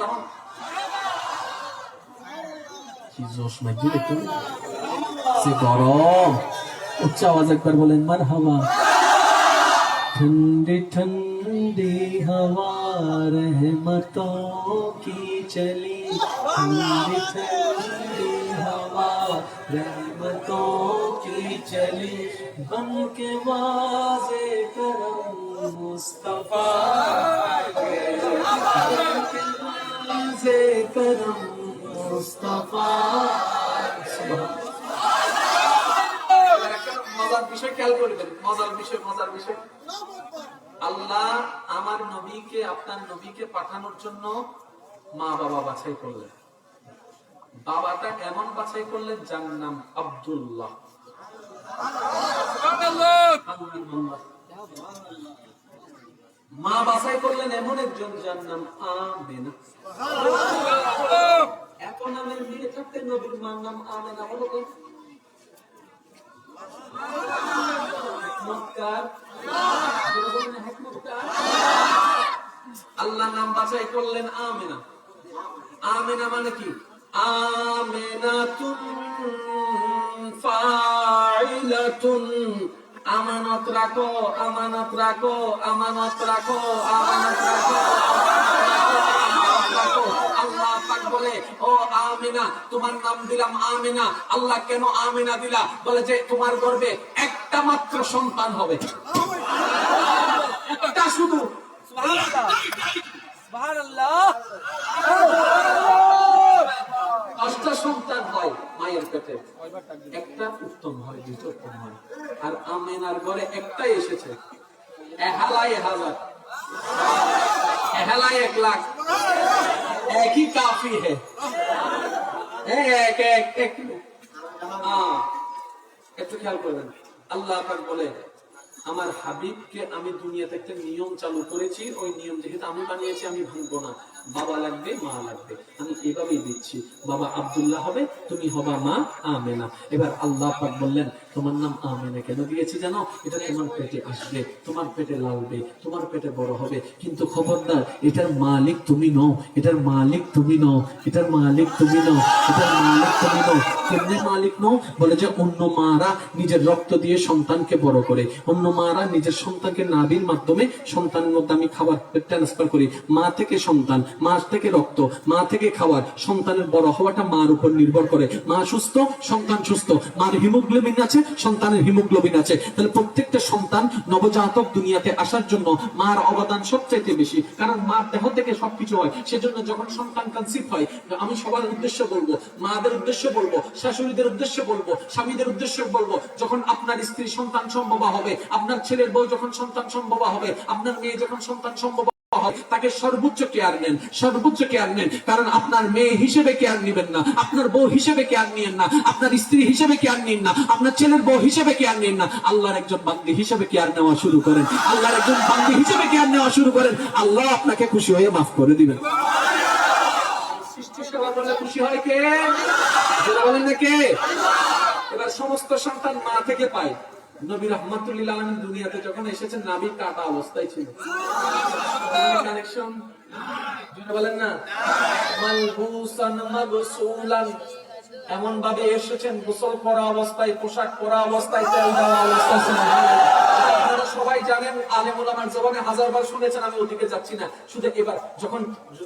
হন। কি জোশ মাইজি দেখুন। সে গরম। উচ্চ আওয়াজ একবার বলেন মারহাবা। ठंडी ठंडी हवा रहमतों की चली, ठंडी ठंडी हवा रहमतों की चली, बन के वाज़े करम मुस्तफा के, बन के वाज़े करम मुस्तफा। মজার বিষয় খেয়াল করবেন, মজার বিষয় আল্লাহ আমার নবীকে, আপনার নবীকে পাঠানোর জন্য মা বাবা বাছাই করলেন। বাবাটা এমন বাছাই করলেন যার নাম আব্দুল্লাহ। মা বাছাই করলেন এমন একজন যার নাম আমেনা। এখন আমি বিয়ে থাকতে নবীর মার নাম আমেনা হলো তো আল্লাহ নাম বাছাই করলেন আমেনা। আমেনা মানে কি? আমেনাতুন ফাইলাতুন, আমানত রাখো, আমানত রাখো, আমানত রাখো, আমানত রাখো। আল্লাহ পাক বলে, ও আমিনা, তোমার নাম দিলাম আমিনা। আল্লাহ কেন আমিনা দিলা? বলে যে তোমার গর্ভে একটা মাত্র সন্তান হবে, একটা শুধু। সুবহানাল্লাহ সুবহানাল্লাহ। 10টা সন্তান হয় মায়ের পেটে, একটা উত্তম হয়, দুটো উত্তম হয়। আর আমিনার ঘরে একটাই এসেছে, এহালায় 1000, এহালায় 1 লাখ, একই কাফি है। একটু খেয়াল করবেন, আল্লাহ পাক বলে আমার হাবিবকে আমি দুনিয়াতে একটা নিয়ম চালু করেছি, ওই নিয়ম যেহেতু আমি বানিয়েছি আমি ভাঙবো না। বাবা লাগবে, মা লাগবে, আমি এভাবেই দিচ্ছি। বাবা আব্দুল্লাহ হবে, তুমি হবা মা আমেনা। এবার আল্লাহ পাক বললেন তোমার নাম আমেনা কেন দিয়েছি জানো? এটা তোমার পেটে আসবে, তোমার পেটে লালবে, তোমার পেটে বড় হবে, কিন্তু খবরদার এটার মালিক তুমি নও, এটার মালিক তুমি নও, এটার মালিক তুমি নও, এটার মালিক তুমি নও। কেমনে মালিক নও? বলে যে অন্য মারা নিজের রক্ত দিয়ে সন্তানকে বড় করে, অন্য মারা নিজের সন্তানকে নাভির মাধ্যমে সন্তানের মধ্যে আমি খাবার ট্রান্সফার করি। মা থেকে সন্তান, মা থেকে রক্ত, মা থেকে খাবার, সন্তানের বড় হওয়াটা মার উপর নির্ভর করে। মা সুস্থ, সন্তান সুস্থ, মার হিমোগ্লোবিন আছে, সন্তানের হিমোগ্লোবিন আছে। তাহলে প্রত্যেকটা সন্তান নবজাতক দুনিয়াতে আসার জন্য মার অবদান সবচাইতে বেশি, কারণ মার দেহ থেকে সবকিছু হয়। সেজন্য যখন সন্তান কনসিভ হয়, আমি সবার উদ্দেশ্যে বলবো, মাদের উদ্দেশ্যে বলবো, শাশুড়িদের উদ্দেশ্যে বলবো, স্বামীদের উদ্দেশ্যে বলবো, যখন আপনার স্ত্রী সন্তান সম্ভব হবে, আপনার ছেলের বউ যখন সন্তান সম্ভব হবে, আপনার মেয়ে যখন সন্তান সম্ভব হয়, তাকে সর্বোচ্চ কেয়ার নেন, সর্বোচ্চ কেয়ার নেন। কারণ আপনার মেয়ে হিসেবে কেয়ার নিবেন না, আপনার বউ হিসেবে কেয়ার নিয়েন না, আপনার স্ত্রী হিসেবে কেয়ার নিন না, আপনার ছেলের বউ হিসেবে কেয়ার নিন না, আল্লাহর একজন বান্দী হিসেবে কেয়ার নেওয়া শুরু করেন। আল্লাহর একজন বান্দী হিসেবে কেয়ার নেওয়া শুরু করেন, আল্লাহ আপনাকে খুশি হয়ে মাফ করে দিবেন। সৃষ্টি সেবা করলে খুশি হয় কে? বলেন না কে? এবার সমস্ত সন্তান মা থেকে পায়। নবী রাহমাতুল্লিল আলামিন দুনিয়াতে যখন এসেছেন নাভি কাটা অবস্থায় ছিল, কানেকশন বলেন না, মালবুসান মাগসুলান, এমন ভাবে এসেছেন গোসল করা অবস্থায়, পোশাক পরা অবস্থায়, তেল দেওয়া অবস্থায়। সবাই জানেন, আলেম ওলামার জবানে হাজারবার শুনেছেন, আমি ওদিকে যাচ্ছি না। শুধু এবার যখন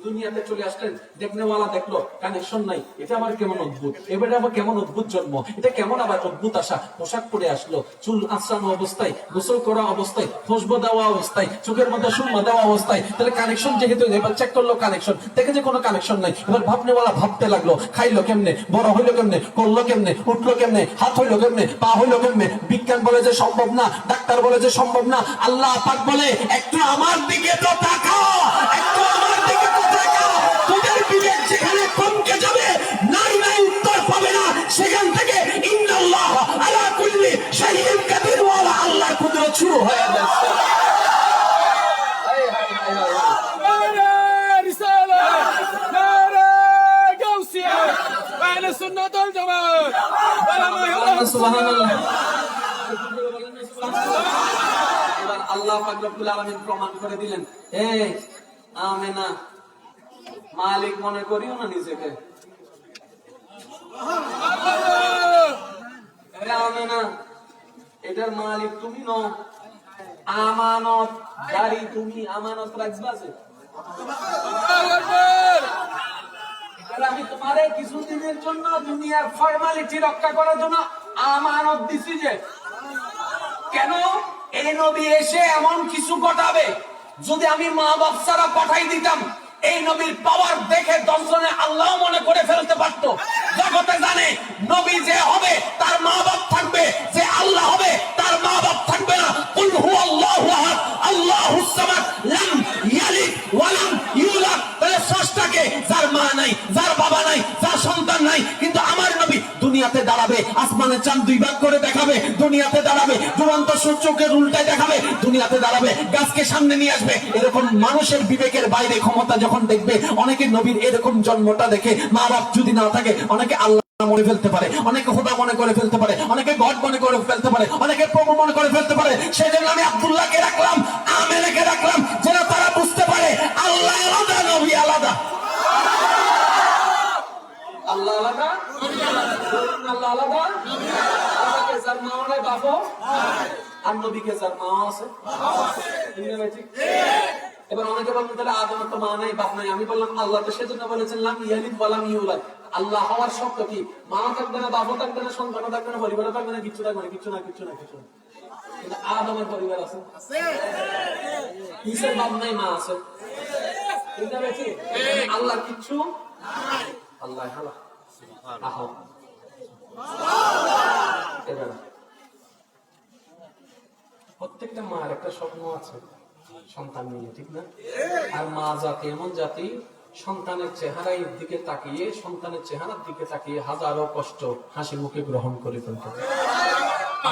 দুনিয়াতে চলে আসলেন, দেখনেওয়ালা দেখলো কানেকশন নাই, এটা আবার কেমন অদ্ভুত, এবারে আবার কেমন অদ্ভুত জন্ম, এটা কেমন আবার অদ্ভুত আসা, পোশাক পরে আসলো, চুল আঁচড়ানো অবস্থায়, গোসল করা অবস্থায়, খুশবু দেওয়া অবস্থায়, চোখের মধ্যে সুরমা দেওয়া অবস্থায়, তাহলে কানেকশন যেহেতু, এবার চেক করলো কানেকশন, দেখে যে কোনো কানেকশন নাই। এবার ভাবনেওয়ালা ভাবতে লাগলো, খাইলো কেমনে, বড় হইলো কেমনে, করলো কেমনে, উঠলো কেমনে, হাত হইলো কেমনে, পা হইলো কেমনে। বিজ্ঞান বলে যে সম্ভব না, ডাক্তার বলে যে সম্ভব না, আল্লাহ পাক বলে একটু আমার দিকে তো তাকাও, একটু আমার দিকে তো তাকাও। তোদের বিবেক যেখানে কমকে যাবে, নাই নাই উত্তর পাবে না, সেখান থেকে ইন্নাল্লাহ আলা কুল্লি শাইইন কাদির ওয়ালা আল্লাহর কুদরত শুরু হয়ে যাচ্ছে। نار رسالة نار قوسية أهل السنة والجماعة ولا ما يهمهم সুবহানাল্লাহ। এবার আল্লাহ পাক রব্বুল আলামিন প্রমাণ করে দিলেন, এই আমেনা, মালিক মনে করিও না নিজেকে। এই আমেনা, এটার মালিক তুমি নও, আমানত গাড়ি তুমি, আমানত রাখবা যে। এবার আমি তোমারে কিছুদিনের জন্য দুনিয়ার ফর্মালিটি রক্ষা করার জন্য আমানত দিছি যে। কেন? এই নবী এসে এমন কিছু ঘটাবে, যদি আমি মা বাপ ছাড়া পাঠাই দিতাম, এই নবীর পাওয়ার দেখে 10 জনে আল্লাহ মনে করে ফেলতে পারতো। জগতে জানে নবী যে হবে তার মা বাপ থাকবে, যে আল্লাহ হবে তার মা বাপ থাকবে না। কুল হুয়াল্লাহু আহাদ আল্লাহুস সামাদ লাম ইয়ালিদ ওয়া লাম ইউলাদ। তাহলে স্রষ্টাকে, যার মা নাই, যার বাবা নাই, যার সন্তান নাই, কিন্তু আমার নবী দুনিয়াতে দাঁড়াবে, আসমানের চাঁদ 2 ভাগ করে দেখাবে, দুনিয়াতে দাঁড়াবে, ডুবন্ত সূর্যকে উল্টায় দেখাবে, দুনিয়াতে দাঁড়াবে, গাছকে সামনে নিয়ে আসবে। এরকম মানুষের বিবেকের বাইরে ক্ষমতা যখন দেখবে, অনেকে নবীর এরকম জন্মটা দেখে, মা বাপ যদি না থাকে, অনেকে আল্লাহ মনে ফেলতে পারে, অনেকে খোদা মনে করে ফেলতে পারে, অনেকে গড মনে করে ফেলতে পারে, অনেকে প্রভু মনে করে ফেলতে পারে। সেই জন্য আমি আব্দুল্লাহকে রাখলাম, আমেনাকে রাখলাম, যেন তারা বুঝতে পারে আল্লাহ আলাদা, নবী আলাদা। আল্লাহ আলাদা, আল্লাহ আলাদা। আমাকে যার মা নাই বাবা, আর নবীকে যার মা আছে। এবার অনেকে বলবেন তাহলে আদমের তো মা নাই বাপ নাই। আমি বললাম আল্লাহ তো সেজন্য বলেছেন লাম ইয়ালিদ ওয়া লাম ইউলাদ। আল্লাহ হওয়ার শর্ত কি? মা থাকবে না, বাবা থাকবে না, সন্তান থাকবে না, পরিবার থাকবে না, কিচ্ছু থাকবে না, কিচ্ছু না, কিচ্ছু না, কিচ্ছু না। কিন্তু আদমের পরিবার আছে, ঈসার বাপ নাই, মা আছে। আল্লাহ কিচ্ছু, আল্লাহ হালা আহ। এবার প্রত্যেকটা মার একটা স্বপ্ন আছে সন্তান নিয়ে, ঠিক না? আর মা জাতি এমন জাতি, সন্তানের চেহারার দিকে তাকিয়ে, সন্তানের চেহারার দিকে তাকিয়ে হাজারো কষ্ট হাসি মুখে গ্রহণ করে ফেলতে।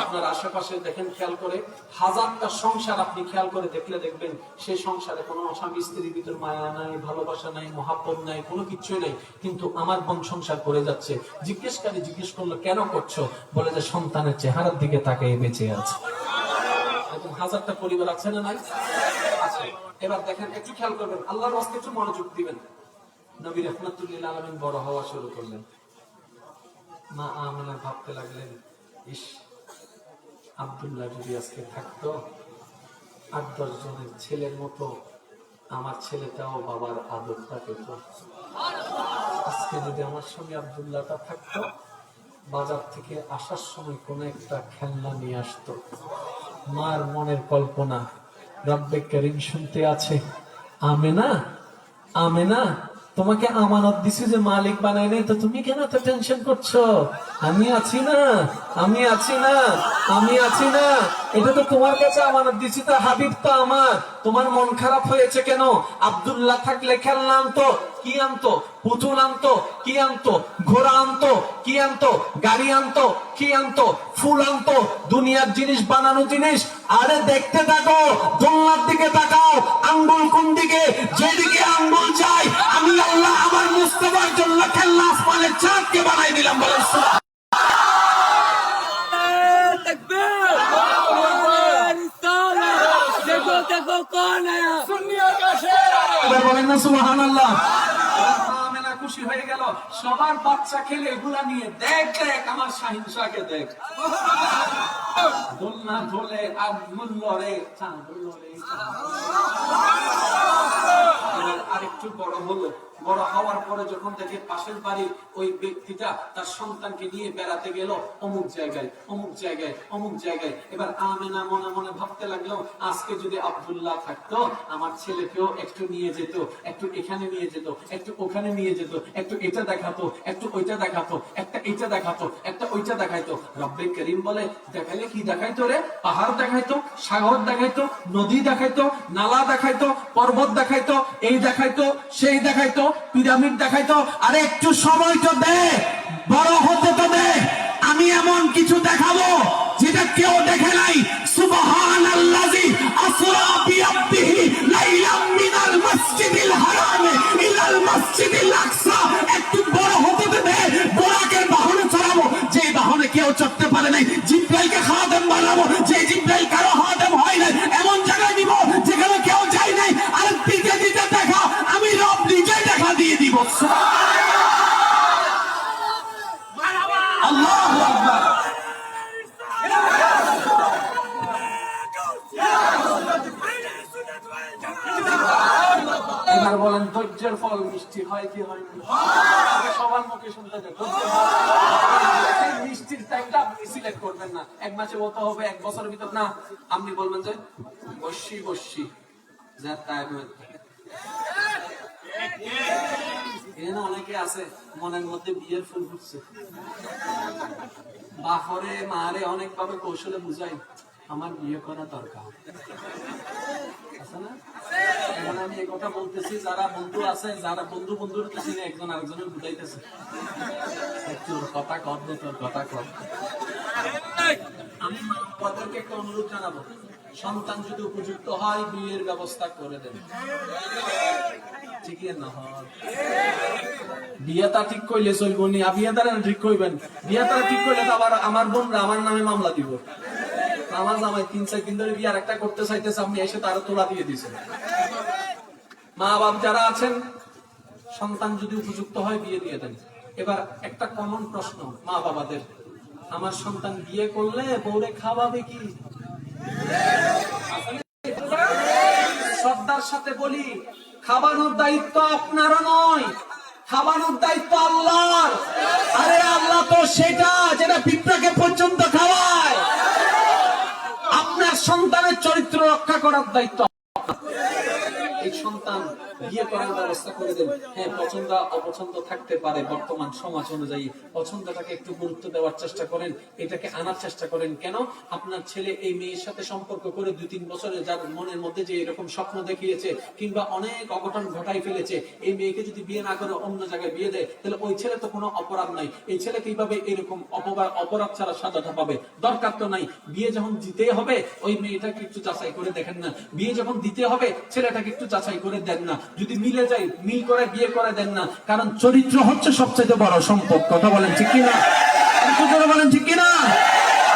আপনার আশেপাশে দেখেন, খেয়াল করে, হাজারটা সংসার আপনি খেয়াল করে দেখলে দেখবেন, সেই সংসারে কোনো স্বামী স্ত্রীর ভিতর মায়া নাই, ভালোবাসা নাই, মহাব্বত নাই, কোনো কিছুই নাই, কিন্তু আমার বোন সংসার করে যাচ্ছে। জিজ্ঞেস করলো কেন করছো? বলে যে সন্তানের চেহারার দিকে তাকিয়ে বেঁচে আছে। হাজারটা পরিবার আছে না নাই? আছে। এবার দেখেন, একটু খেয়াল করবেন, আল্লাহর ওয়াস্তে একটু মনোযোগ দিবেন। নবী রাহমাতুল লিল আলামিন বড় হওয়া শুরু করলেন। মা আমেনা ভাবতে লাগলেন, ইস, আব্দুল্লাহ যদি আজকে থাকতো, 8-10 জনের ছেলের মতো আমার ছেলেটাও বাবার আদরটা পেত। আজকে যদি আমার সঙ্গে আব্দুল্লাহটা থাকতো, বাজার থেকে আসার সময় কোন একটা খেলনা নিয়ে আসতো। মার মনের কল্পনা, রব্বে করিম শুনতে আছে, আমেনা, আমেনা, তোমাকে আমানত দিছি যে মালিক বানাই নাই, তো তুমি কেন এত টেনশন করছো? আমি আছি না, আমি আছি না, আমি আছি না। এটা তো তোমার কাছে আমানত দিছি, তো হাবিব তো আমার। তোমার মন খারাপ হয়েছে কেন? আব্দুল্লাহ থাকলে খেলনা আনতো, কি আনতো? পুতুল আনতো, কি আনতো? ঘোড়া আনতো, কি আনতো? গাড়ি আনতো, কি আনতো? ফুল আনতো, দুনিয়ার জিনিস, বানানো জিনিস। আরে দেখতে থাকো, দোলনার দিকে তাকাও, আঙ্গুল কোন দিকে, যেদিকে আঙ্গুল যায়, আমি আল্লাহ আমার মুস্তাফার জন্য খেলনা আসমানের চাঁদকে বানাই দিলাম। বলেন সুবহান। تكبير رسالة দেখো কোন আয়া সুন্নিয়া কা শের বলেন না সুবহানাল্লাহ। আমেনা খুশি খুশি হয়ে গেল, সবার বাচ্চা খেলে এগুলা নিয়ে দেখ দেখ আমার শাহিন শাহকে দেখ, দোলনা ঢোলে আর মূল্য রে আরেকটু বড় হলো, বড় হওয়ার পরে যখন দেখে পাশের বাড়ির ওই ব্যক্তিটা তার সন্তানকে নিয়ে বেড়াতে গেল অমুক জায়গায় অমুক জায়গায় অমুক জায়গায়, এবার আমেনা মনে মনে ভাবতে লাগলো আজকে যদি আব্দুল্লাহ থাকতো আমার ছেলেকেও একটু নিয়ে যেত, একটু এখানে নিয়ে যেত, একটু ওখানে নিয়ে যেত, একটু এটা দেখাতো, একটু ওইটা দেখাতো, একটা এটা দেখাতো, একটা ওইটা দেখাইতো। রব্বে করিম বলে দেখাইলে কি দেখাইতো রে? পাহাড় দেখাইতো, সাগর দেখাইতো, নদী দেখাইতো, নালা দেখাইতো, পর্বত দেখাইতো, এই দেখাইতো, সেই দেখাইতো, পিরামিড দেখাইতো। আরে একটু সময় তো দে, বড় হতে তো দে, আমি এমন কিছু দেখাবো যেটা কেউ দেখে নাই। সুবহানাল্লাযী আসরা বিআবদিহি লাইলাম মিনাল মাসজিদিল হারাম ইলাল মাসজিদিল আকসা। একটু বড় হতে তো দে, বোরাকের বাহনে চড়াবো যে বাহনে কেউ চড়তে পারে নাই, জিব্রাইলকে খাদেম বানাবো যে জিব্রাইল কারো খাদেম হয় নাই, এমন জায়গায় নিব যেখানে কেউ যায় নাই। আর দিতে দিতে দেখা আমি রব নিজে দেখা দিয়ে দিব। আল্লাহু আকবার। এবার বলেন ধৈর্যের ফল মিষ্টি হয় কি হয় না? সবার মুখে শুনতে যায় মিষ্টির টাইমটা আপনি সিলেক্ট করবেন না, এক মাসে বলতে হবে, এক বছরের ভিতর না। আপনি বলবেন যে বসি বসি যা টাইম এখানে অনেকে আছে মনের মধ্যে বিয়ের ফুল ফুটছে, বাপরে মারে অনেক ভাবে কৌশলে বুঝাই আমার বিয়ে করা দরকার আছে না। এখন আমি এই কথা বলতেছি, যারা বন্ধু আছে, যারা বন্ধু বন্ধুর চিনে একজন আরেকজনের বুঝাইতেছে একটু কথা কর দে, তোর কথা কর। আমি ওদেরকে একটা অনুরোধ জানাবো, সন্তান যদি উপযুক্ত হয় বিয়ের ব্যবস্থা করে দেন। ঠিকই না হয় বিয়েটা ঠিক করলে চলবো নি, বিয়ে তারা ঠিক করবেন, বিয়ে তারা ঠিক করলে তো আবার আমার বোনরা আমার নামে মামলা দিব। আমার জামাই 3-4 দিন ধরে বিয়ে আরেকটা করতে চাইতেছে, আপনি এসে তারা তোলা দিয়ে দিয়েছেন। মা বাপ যারা আছেন, সন্তান যদি উপযুক্ত হয় বিয়ে দিয়ে দেন। এবার একটা কমন প্রশ্ন মা বাবাদের, আমার সন্তান বিয়ে করলে বউরে খাওয়াবে কি? শ্রদ্ধার সাথে বলি, খাওয়ানোর দায়িত্ব আপনারও নয়, খাওয়ানোর দায়িত্ব আল্লাহর। আরে আল্লাহ তো সেটা যেটা পিঁপড়াকে পর্যন্ত খাওয়ায়। আপনার সন্তানের চরিত্র রক্ষা করার দায়িত্ব। এই সন্তান বিয়ে করার ব্যবস্থা করে দেন। হ্যাঁ, পছন্দ অপছন্দ থাকতে পারে, বর্তমান সমাজ অনুযায়ী পছন্দটাকে একটু গুরুত্ব দেওয়ার চেষ্টা করেন, এটাকে আনার চেষ্টা করেন। কেন? আপনার ছেলে এই মেয়ের সাথে সম্পর্ক করে 2-3 বছরে যার মনের মধ্যে যে এরকম স্বপ্ন দেখিয়েছে কিংবা অনেক অঘটন ঘটাই ফেলেছে, এই মেয়েকে যদি বিয়ে না করে অন্য জায়গায় বিয়ে দেয়, তাহলে ওই ছেলে তো কোনো অপরাধ নাই। এই ছেলে কিভাবে এরকম অপরাধ ছাড়া সাজাটা পাবে? দরকার তো নাই। বিয়ে যখন দিতে হবে ওই মেয়েটাকে একটু যাচাই করে দেখেন না, বিয়ে যখন দিতে হবে ছেলেটাকে একটু যাচাই করে দেন না, যদি মিলে যায় মিল করে বিয়ে করে দেন না। কারণ চরিত্র হচ্ছে সবচেয়ে বড় সম্পদ। কথা বলেন ঠিক কিনা? বলেন ঠিক কিনা?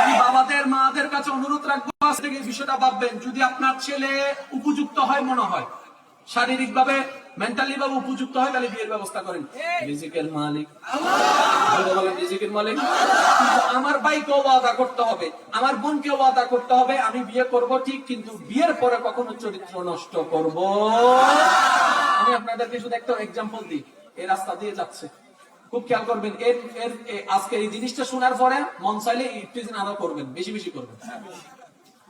আমি বাবাদের মাদের কাছে অনুরোধ রাখবো, আজ থেকে এই বিষয়টা ভাববেন। যদি আপনার ছেলে উপযুক্ত হয়, মনে হয় শারীরিক ভাবে মেন্টালি ভাবে উপযুক্ত হয়, তাহলে বিয়ের ব্যবস্থা করেন। রিজিকের মালিক বলেন, রিজিকের মালিক। আমার ভাইকেও ওয়াদা করতে হবে, আমার বোনকেও ওয়াদা করতে হবে, আমি বিয়ে করব ঠিক, কিন্তু বিয়ের পরে কখনো চরিত্র নষ্ট করব। আমি আপনাদেরকে শুধু একটা এক্সাম্পল দিই। এই রাস্তা দিয়ে যাচ্ছে, খুব খেয়াল করবেন। আজকে এই জিনিসটা শোনার পরে মন চাইলে ইফটিজিং আরো করবেন, বেশি বেশি করবেন।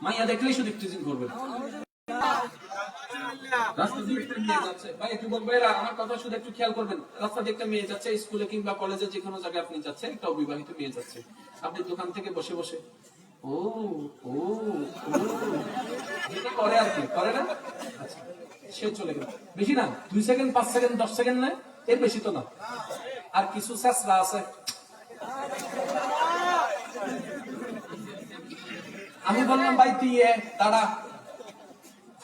মাইয়া দেখলেই শুধু ইফটিজিং করবেন। রাস্তা দিয়ে একটা মেয়ে যাচ্ছে, ভাই একটু বলবো, আমার কথা শুধু একটু খেয়াল করবেন। রাস্তা দিয়ে একটা মেয়ে যাচ্ছে, স্কুলে কিংবা কলেজে যে কোনো জায়গায় আপনি যাচ্ছে, একটা অবিবাহিত মেয়ে যাচ্ছে, আপনি দোকান থেকে বসে বসে ও ও যেটা করে আর কি করে না, আচ্ছা সে চলে গেল। বেশি না, 2 সেকেন্ড 5 সেকেন্ড 10 সেকেন্ড না, এর বেশি তো না। আর কিছু চেষ্টা আছে, আমি বললাম ভাই তুই তারা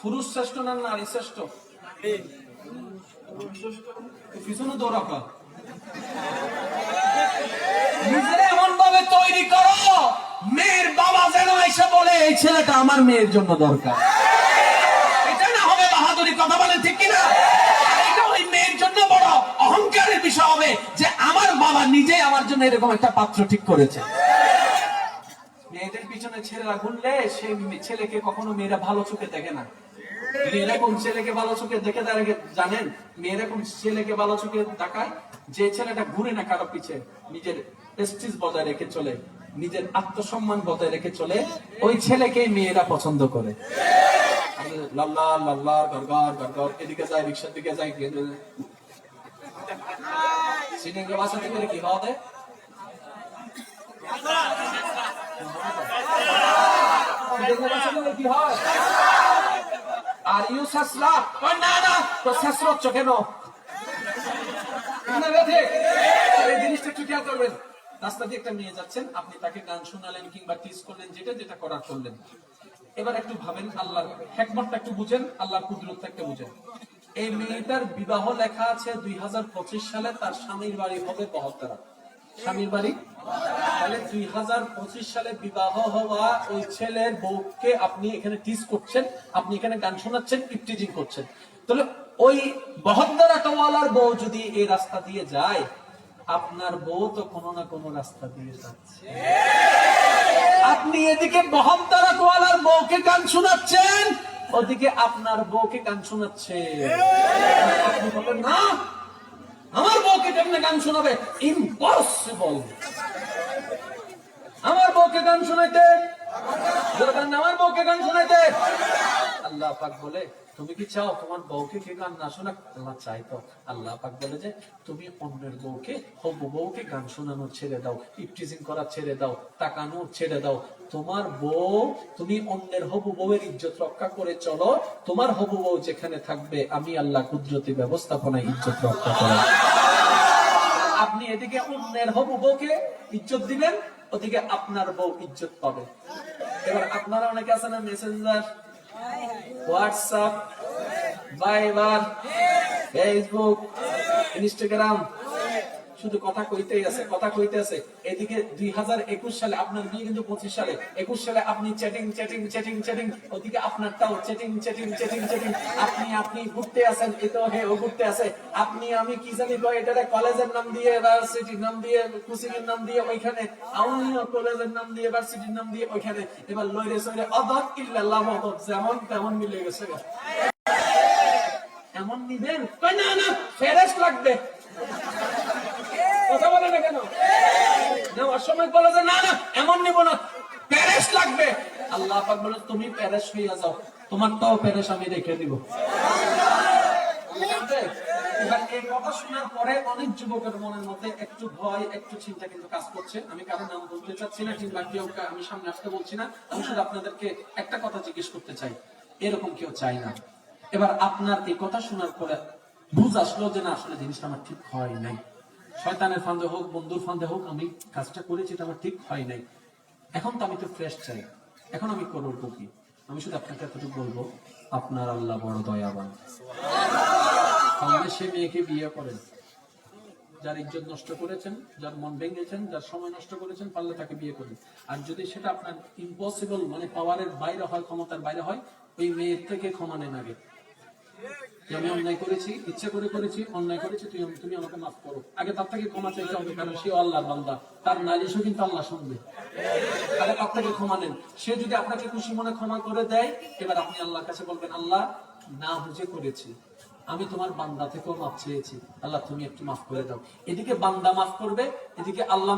পুরুষ শ্রেষ্ঠ না নারী শ্রেষ্ঠ? পিছনে দৌড়াকা নিজের এমন ভাবে তৈরি করো মেয়ের বাবা যেন এসে বলে এই ছেলেটা আমার মেয়ের জন্য দরকার। এটা না হবে বাহাদুরি। কথা বলেন ঠিক কিনা? এটা ওই মেয়ের জন্য বড় অহংকারের বিষয়। বিষয় হবে যে আমার বাবা নিজে আমার জন্য এরকম একটা পাত্র ঠিক করেছে। মেয়েদের পিছনে ছেলেরা ঘুরলে সেই ছেলেকে কখনো মেয়েরা ভালো চোখে দেখে না। মেয়েরা কোন ছেলেকে ভালো চোখে দেখে তার আগে জানেন? মেয়েরা কোন ছেলেকে ভালো চোখে তাকায়? যে ছেলেটা ঘুরে না কারো পিছে, নিজের প্রেস্টিজ বজায় রেখে চলে, নিজের আত্মসম্মান বজায় রেখে চলে, ওই ছেলেকেই মেয়েরা পছন্দ করে। লাল্লা লাল্লা গরগর গরগর, এদিকে যায় রিক্সার দিকে যায়, সিনেকে বাসাতে করে কি হওয়া দেয়? কি হয়? আর ইউ শাসলা? না না, তো শাসর হচ্ছ কেন? এই জিনিসটা একটু খেয়াল করবেন। রাস্তা দিয়ে একটা মেয়ে যাচ্ছেন, আপনি তাকে গান শোনালেন কিংবা টিজ করলেন, যেটা যেটা করার করলেন। এবার একটু ভাবেন, আল্লাহর হিকমতটা একটু বুঝেন, আল্লাহর কুদরতটা একটু বুঝেন। এই মেয়েটার বিবাহ লেখা আছে 2025 সালে, তার স্বামীর বাড়ি হবে বহদ্দারা। স্বামীর বাড়ি তাহলে 2025 সালে বিবাহ হওয়া ওই ছেলের বউকে আপনি এখানে টিজ করছেন, আপনি এখানে গান শোনাচ্ছেন, ইফটিজিং করছেন। তাহলে ওই বহদ্দারা টওয়ালার বউ যদি এই রাস্তা দিয়ে যায়, আপনার বউ তো কোনো না কোনো রাস্তা দিয়ে যাচ্ছে। আপনি এদিকে বহদ্দারা টওয়ালার বউকে গান শোনাচ্ছেন, ওদিকে আপনার বউকে গান শোনাচ্ছে। আপনি বলেন না, আমার বউকে কেমনে গান শোনাবে? ইম্পসিবল। আমার বউকে গান শোনাইতে, আমার বউকে গান শোনাইতে। আল্লাহ পাক বলে, তুমি কি চাও তোমার বউকে কে গান না শোনাক? আল্লাহ চাই তো। আল্লাহ পাক বলে যে তুমি অন্যের বউকে, হবু বউকে গান শোনানো ছেড়ে দাও, ইফটিজিং করা ছেড়ে দাও, তাকানো ছেড়ে দাও। তোমার বউ, তুমি অন্যের হবু বউয়ের ইজ্জত রক্ষা করে চলো। তোমার হবু বউ যেখানে থাকবে, আমি আল্লাহ কুদরতি ব্যবস্থাপনায় ইজ্জত রক্ষা করে। আপনি এদিকে অন্যের হবু বউকে ইজ্জত দিবেন, ওদিকে আপনার বউ ইজ্জত পাবে। এবার আপনারা অনেকে আছেন না, মেসেঞ্জার, হোয়াটসঅ্যাপ, ভাইবার, ফেসবুক, ইনস্টাগ্রাম, শুধু কথা কইতেই আছে, কথা কইতে আছে। এদিকে 2021 সালে, আপনার বিয়ে কিন্তু 25 সালে, 21 সালে আপনি চ্যাটিং চ্যাটিং চ্যাটিং চ্যাটিং, ওদিকে আপনারটাও চ্যাটিং চ্যাটিং চ্যাটিং চ্যাটিং। আপনি ঘুরতে আছেন, এতো হে ও ঘুরতে আছে। আমি কি জানি এটারে কলেজের নাম দিয়ে, ইউনিভার্সিটির নাম দিয়ে, কোচিং এর নাম দিয়ে ওইখানে, আমিও কলেজের নাম দিয়ে, ইউনিভার্সিটির নাম দিয়ে ওইখানে। এবার লইরে সইরে অদক ইল্লাল্লাহ মহত, যেমন তেমন মিলে গেছে। এমন নিবেন? কই না না, ফেরেশ লাগবে। কথা বলে না কেন? নেওয়ার সময় বলে যে না না, এমন নিব না, প্যারেস লাগবে। আল্লাহ পাক বলে, তুমি প্যারেস হইয়া যাও, তোমারটাও প্যারেস আমি রেখে দিব। এবার এই কথা শোনার পরে অনেক যুবকের মনের মধ্যে একটু ভয়, একটু চিন্তা কিন্তু কাজ করছে। আমি কারো নাম বলতে চাচ্ছি না, কিংবা কেউ আমি সামনে আসতে বলছি না। আমি শুধু আপনাদেরকে একটা কথা জিজ্ঞেস করতে চাই, এরকম কেউ চাই না? এবার আপনার এই কথা শোনার পরে বুঝ আসলো যে না, আসলে জিনিসটা আমার ঠিক হয় নাই। শয়তানের ফান্দে হোক, বন্ধুর ফান্দে হোক, আমি কাজটা করেছি, এটা আমার ঠিক হয় নাই। এখন তো আমি তো ফ্রেশ চাই, এখন আমি করবো কি? আমি শুধু আপনাকে এতটুকু বলবো, আপনার আল্লাহ বড় দয়াবান। তাহলে সে মেয়েকে বিয়ে করেন, যার ইজ্জত নষ্ট করেছেন, যার মন ভেঙেছেন, যার সময় নষ্ট করেছেন, পারলে তাকে বিয়ে করেন। আর যদি সেটা আপনার ইম্পসিবল, মানে পাওয়ারের বাইরে হয়, ক্ষমতার বাইরে হয়, ওই মেয়ের থেকে ক্ষমা নেন আগে। আমি অন্যায় করেছি, ইচ্ছা করে করেছি, অন্যায় করেছি, তুমি আমাকে মাফ করো। আগে তার থেকে ক্ষমা চাইতে হবে, কারণ সে আল্লাহর বান্দা, তার নালিশও কিন্তু আল্লাহ শুনবে। আগে তার থেকে ক্ষমা নেন। সে যদি আপনাকে খুশি মনে ক্ষমা করে দেয়, এবার আপনি আল্লাহর কাছে বলবেন, আল্লাহ না বুঝে করেছি, আমি তোমার বান্দা থেকেও মাফ চেয়েছি, আল্লাহ তুমি একটু মাফ করে দাও। এদিকে বান্দা মাফ করবে, এদিকে আল্লাহ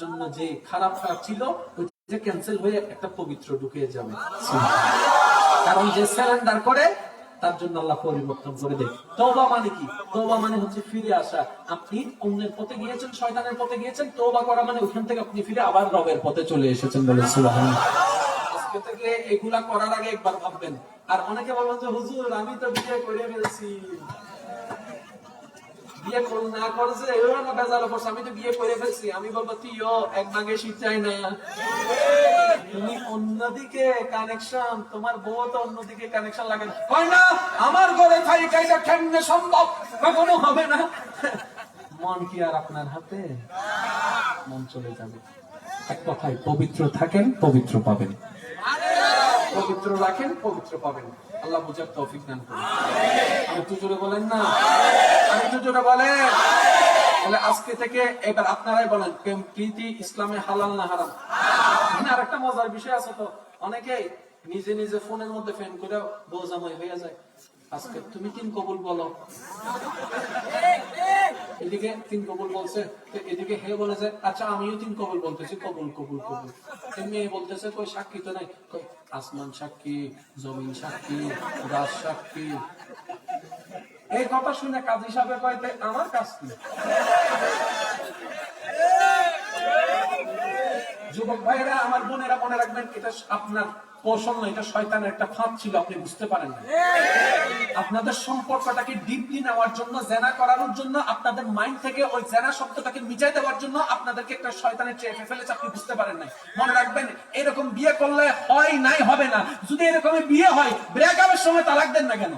জন্য যে খারাপটা ছিল ওইটা ক্যান্সেল হয়ে একটা পবিত্র ঢুকে যাবে। কারণ যে সারেন্ডার করে তার জন্য আল্লাহ পরিবর্তন করে দেয়। তওবা মানে কি? তওবা মানে হচ্ছে ফিরে আসা। আপনি অন্যের পথে গিয়েছেন, শয়তানের পথে গিয়েছেন, তওবা করা মানে ওখান থেকে আপনি ফিরে আবার রবের পথে চলে এসেছেন। বলে সুবহানাল্লাহ। আজকে থেকে এগুলা করার আগে একবার ভাববেন। আর অনেকে বলবেন যে হুজুর আমি তো বিয়ে করে ফেলছি, বিয়ে না করছে আমি তো বিয়ে করে ফেলছি। আমি বলবো তুইও এক ভাগে শীত চাই না, তুমি অন্যদিকে কানেকশন, তোমার বউ তো অন্যদিকে কানেকশন লাগে না। হয় না, আমার ঘরে থাইকা এটা কেমনে সম্ভব? কখনো হবে না। মন কি আর আপনার হাতে? মন চলে যাবে। এক কথায়, পবিত্র থাকেন, পবিত্র পাবেন। পবিত্র রাখেন, পবিত্র পাবেন। আল্লাহ বুঝার তৌফিক দান করুন। একটু জোরে বলেন না, একটু জোরে বলেন। তাহলে আজকে থেকে এবার আপনারাই বলেন, প্রেম প্রীতি ইসলামে হালাল না হারাম? এখানে আরেকটা মজার বিষয় আছে, তো অনেকে নিজে নিজে ফোনের মধ্যে ফ্যান করে বউ জামাই হয়ে যায়। আজকে তুমি 3 কবুল বলো, এদিকে 3 কবুল বলছে, এদিকে হে বলে যে আচ্ছা আমিও 3 কবুল বলতেছি, কবুল কবুল কবুল। মেয়ে বলতেছে কই সাক্ষী তো নাই, কই আসমান সাক্ষী, জমিন সাক্ষী, গাছ সাক্ষী। এই কথা শুনে কাজী সাহেব কয় আমার কাজ কি? যুবক ভাইরা, আমার বোনেরা, মনে রাখবেন এটা আপনার কৌশল নয়, এটা শয়তানের একটা ফাঁদ ছিল, আপনি বুঝতে পারেন না। আপনাদের সম্পর্কটাকে ডিপলি নেওয়ার জন্য, জেনা করানোর জন্য, আপনাদের মাইন্ড থেকে ওই জেনা শব্দটাকে মিটাই দেওয়ার জন্য আপনাদেরকে একটা শয়তানের চেপে ফেলেছে, আপনি বুঝতে পারেন না। মনে রাখবেন, এরকম বিয়ে করলে হয় নাই হবে না। যদি এরকমই বিয়ে হয়, ব্রেকআপের সময় তালাক দেন না কেন?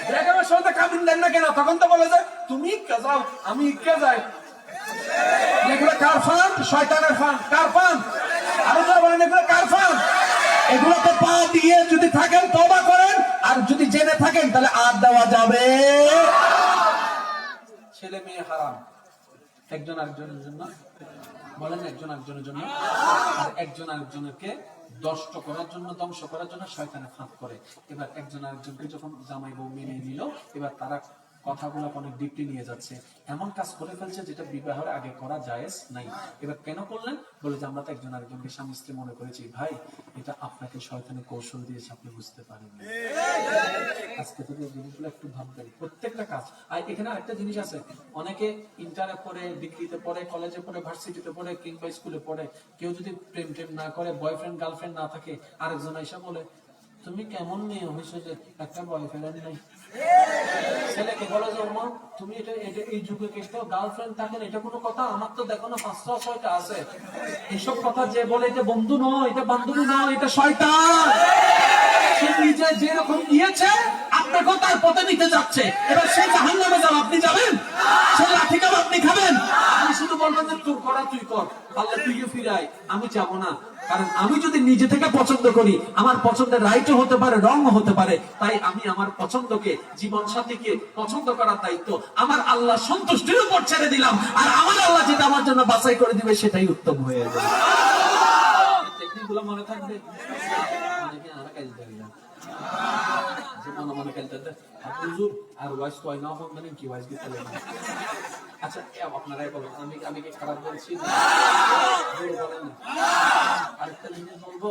ব্রেকআপের সময় কাবিন দেন না কেন? তখন তো বলে যে তুমি কে যাও, আমি কে যাই। এগুলো কার ফান্ড? শয়তানের ফান্ড। কার ফান্ড? আরো যারা বলেন এগুলো কার ফান্ড? এগুলোতে পা দিয়ে যদি থাকেন তওবা করেন, আর যদি জেনে থাকেন তাহলে আর দেওয়া যাবে। ছেলে মেয়ে হারাম একজন আরেকজনের জন্য, বলেন একজন আরেকজনের জন্য। আর একজন আরেকজনকে নষ্ট করার জন্য, ধ্বংস করার জন্য শয়তানে ফাঁদ করে। এবার একজন আরেকজনকে যখন জামাই বউ মেনে নিল, এবার তারা কথাগুলো অনেক ডিপলি নিয়ে যাচ্ছে, এমন কাজ করে ফেলছে যেটা বিবাহের আগে করা জায়েজ নাই। এবার কেন করলেন? বলে যে আমরা তো একজন আরেকজনকে স্বামী স্ত্রী মনে করেছি। ভাই, এটা আপনাকে শয়তানের কৌশল দিয়েছে, আপনি বুঝতে পারেন। আজকে থেকে এই জিনিসগুলো একটু ভাববেন, প্রত্যেকটা কাজ। আর এখানে আরেকটা জিনিস আছে, অনেকে ইন্টারে পড়ে, ডিগ্রিতে পড়ে, কলেজে পড়ে, ভার্সিটিতে পড়ে, কিংবা স্কুলে পড়ে, কেউ যদি প্রেম টেম না করে, বয়ফ্রেন্ড গার্লফ্রেন্ড না থাকে, আরেকজন এসে বলে তুমি কেমন মেয়ে হয়েছে যে একটা বয়ফ্রেন্ড নাই। ছেলেকে বলে যে মা তুমি এটা এই যুগে গার্লফ্রেন্ড থাকেন, এটা কোনো কথা? আমার তো দেখো না 5-6টা আছে। এসব কথা যে বলে এটা বন্ধু নয়, এটা বান্ধবী নয়, এটা শয়তান। সে নিজে যেরকম দিয়েছে আপনাকেও তার পথে নিতে যাচ্ছে। এবার সে জাহান্নামে যাবে, আপনি যাবেন? সে লাঠি কাপ আপনি খাবেন? আমি শুধু বলবেন যে তোর করা তুই কর, আল্লাহ তুইও ফিরাই, আমি যাবো না। কারণ আমি যদি নিজে থেকে পছন্দ করি, আমার পছন্দের রাইটও হতে পারে, রংও হতে পারে। তাই আমি আমার পছন্দকে, জীবন সাথীকে পছন্দ করার দায়িত্ব আমার আল্লাহ সন্তুষ্টির উপর ছেড়ে দিলাম। আর আমার আল্লাহ যেটা আমার জন্য বাছাই করে দিবে সেটাই উত্তম হয়ে যাবে। টেকনিকগুলো মনে থাকবে। অনেকে আর কাজ দেবে না, যে মনে মনে খেলতে হুজুর আর ওয়াইস কয় না হোক, মানে কি ওয়াইস গীতা লেখা। আচ্ছা আপনারাই বলেন, আমি কি খারাপ বলছি? আরেকটা জিনিস বলবো,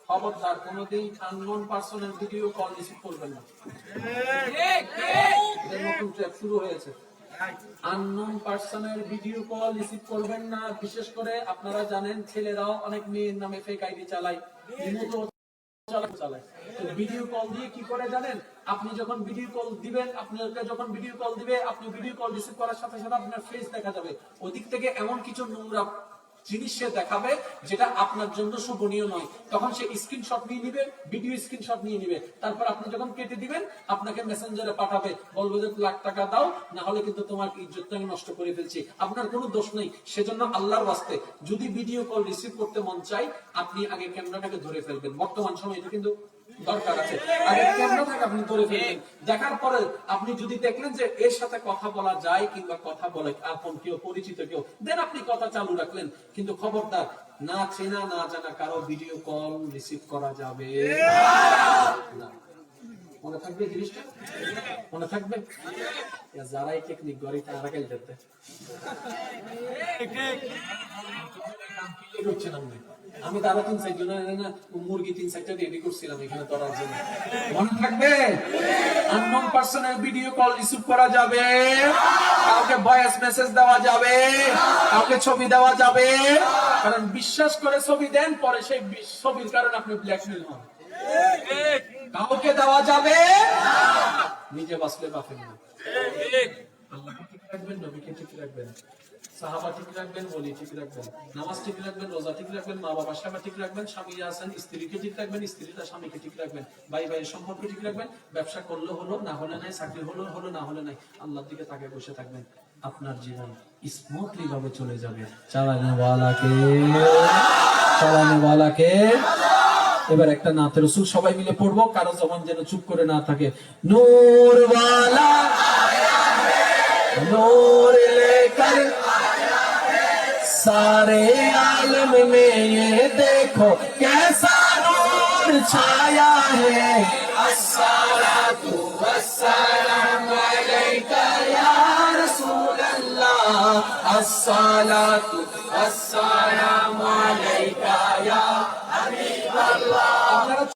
খবরদার কোনোদিন আননোন পারসনের ভিডিও কল রিসিভ করবেন না। নতুন ট্র্যাক শুরু হয়েছে, আননোন পারসনের ভিডিও কল রিসিভ করবেন না। বিশেষ করে আপনারা জানেন ছেলেরাও অনেক মেয়ের নামে ফেক আইডি চালায়, চালায়। তো ভিডিও কল দিয়ে কি করে জানেন? আপনি যখন ভিডিও কল দিবেন, আপনাকে যখন ভিডিও কল দিবে, আপনি ভিডিও কল রিসিভ করার সাথে সাথে আপনার ফেস দেখা যাবে। ওদিক থেকে এমন কিছু নোংরা জিনিস সে দেখাবে যেটা আপনার জন্য শোভনীয় নয়। তখন সে স্ক্রিনশট নিয়ে নিবে, ভিডিও স্ক্রিনশট নিয়ে নিবে। তারপর আপনি যখন কেটে দিবেন, আপনাকে মেসেঞ্জারে পাঠাবে, বলবে যে লাখ টাকা দাও, না হলে কিন্তু তোমার ইজ্জতটা আমি নষ্ট করে ফেলছি। আপনার কোনো দোষ নেই। সেজন্য আল্লাহর ওয়াস্তে যদি ভিডিও কল রিসিভ করতে মন চাই, আপনি আগে ক্যামেরাটাকে ধরে ফেলবেন। বর্তমান সময় এটা কিন্তু দরকার আছে, আগে ক্যামেরাটাকে আপনি ধরে ফেলবেন। দেখার পরে আপনি যদি দেখলেন যে এর সাথে কথা বলা যায়, কিংবা কথা বলে আপন কেউ, পরিচিত কেউ, দেন আপনি কথা চালু রাখলেন। কিন্তু খবরদার, না চেনা না জানা কারো ভিডিও কল রিসিভ করা যাবে না। মনে থাকবে জিনিসটা? মনে থাকবে? যারাই টেকনিক গড়ি তারা খেলতে আমি তারা 3-4 জন মুরগি 3-4টা রেডি করছিলাম এখানে ধরার জন্য। মনে থাকবে? আননোন পারসনের ভিডিও কল রিসিভ করা যাবে, কাউকে ভয়েস মেসেজ দেওয়া যাবে, কাউকে ছবি দেওয়া যাবে। কারণ বিশ্বাস করে ছবি দেন, পরে সেই ছবির কারণে আপনি ব্ল্যাকমেল হন। কাউকে দেওয়া যাবে, নিজে বাঁচলে বাঁচেন না। আল্লাহকে ঠিক রাখবেন, নবীকে ঠিক রাখবেন, সাহাবা ঠিক রাখবেন, ওলি ঠিক রাখবেন, নামাজ ঠিক রাখবেন, রোজা ঠিক রাখবেন, মা বাবার সেবা ঠিক রাখবেন, স্বামী আছেন স্ত্রীকে ঠিক রাখবেন, স্ত্রীরা স্বামীকে ঠিক রাখবেন, ভাই ভাইয়ের সম্পর্ক ঠিক রাখবেন। ব্যবসা করলে হলো, না হলে নাই, চাকরি হলো হলো, না হলে নাই। আল্লাহর দিকে তাকে বসে থাকবেন, আপনার জীবন স্মুথলি ভাবে চলে যাবে। চালানেওয়ালাকে এবার একটা নাতে রসুল সবাই মিলে পড়বো, কারো জবান যেন চুপ করে না থাকে। নূর ওয়ালা नूर लेकर सारे आलम में ये देखो कैसा नूर छाया है। अस्सलातु वस्सलामु अलैका या रसूल अल्लाह, अस्सलातु वस्सलामु अलैका या हबीब अल्लाह।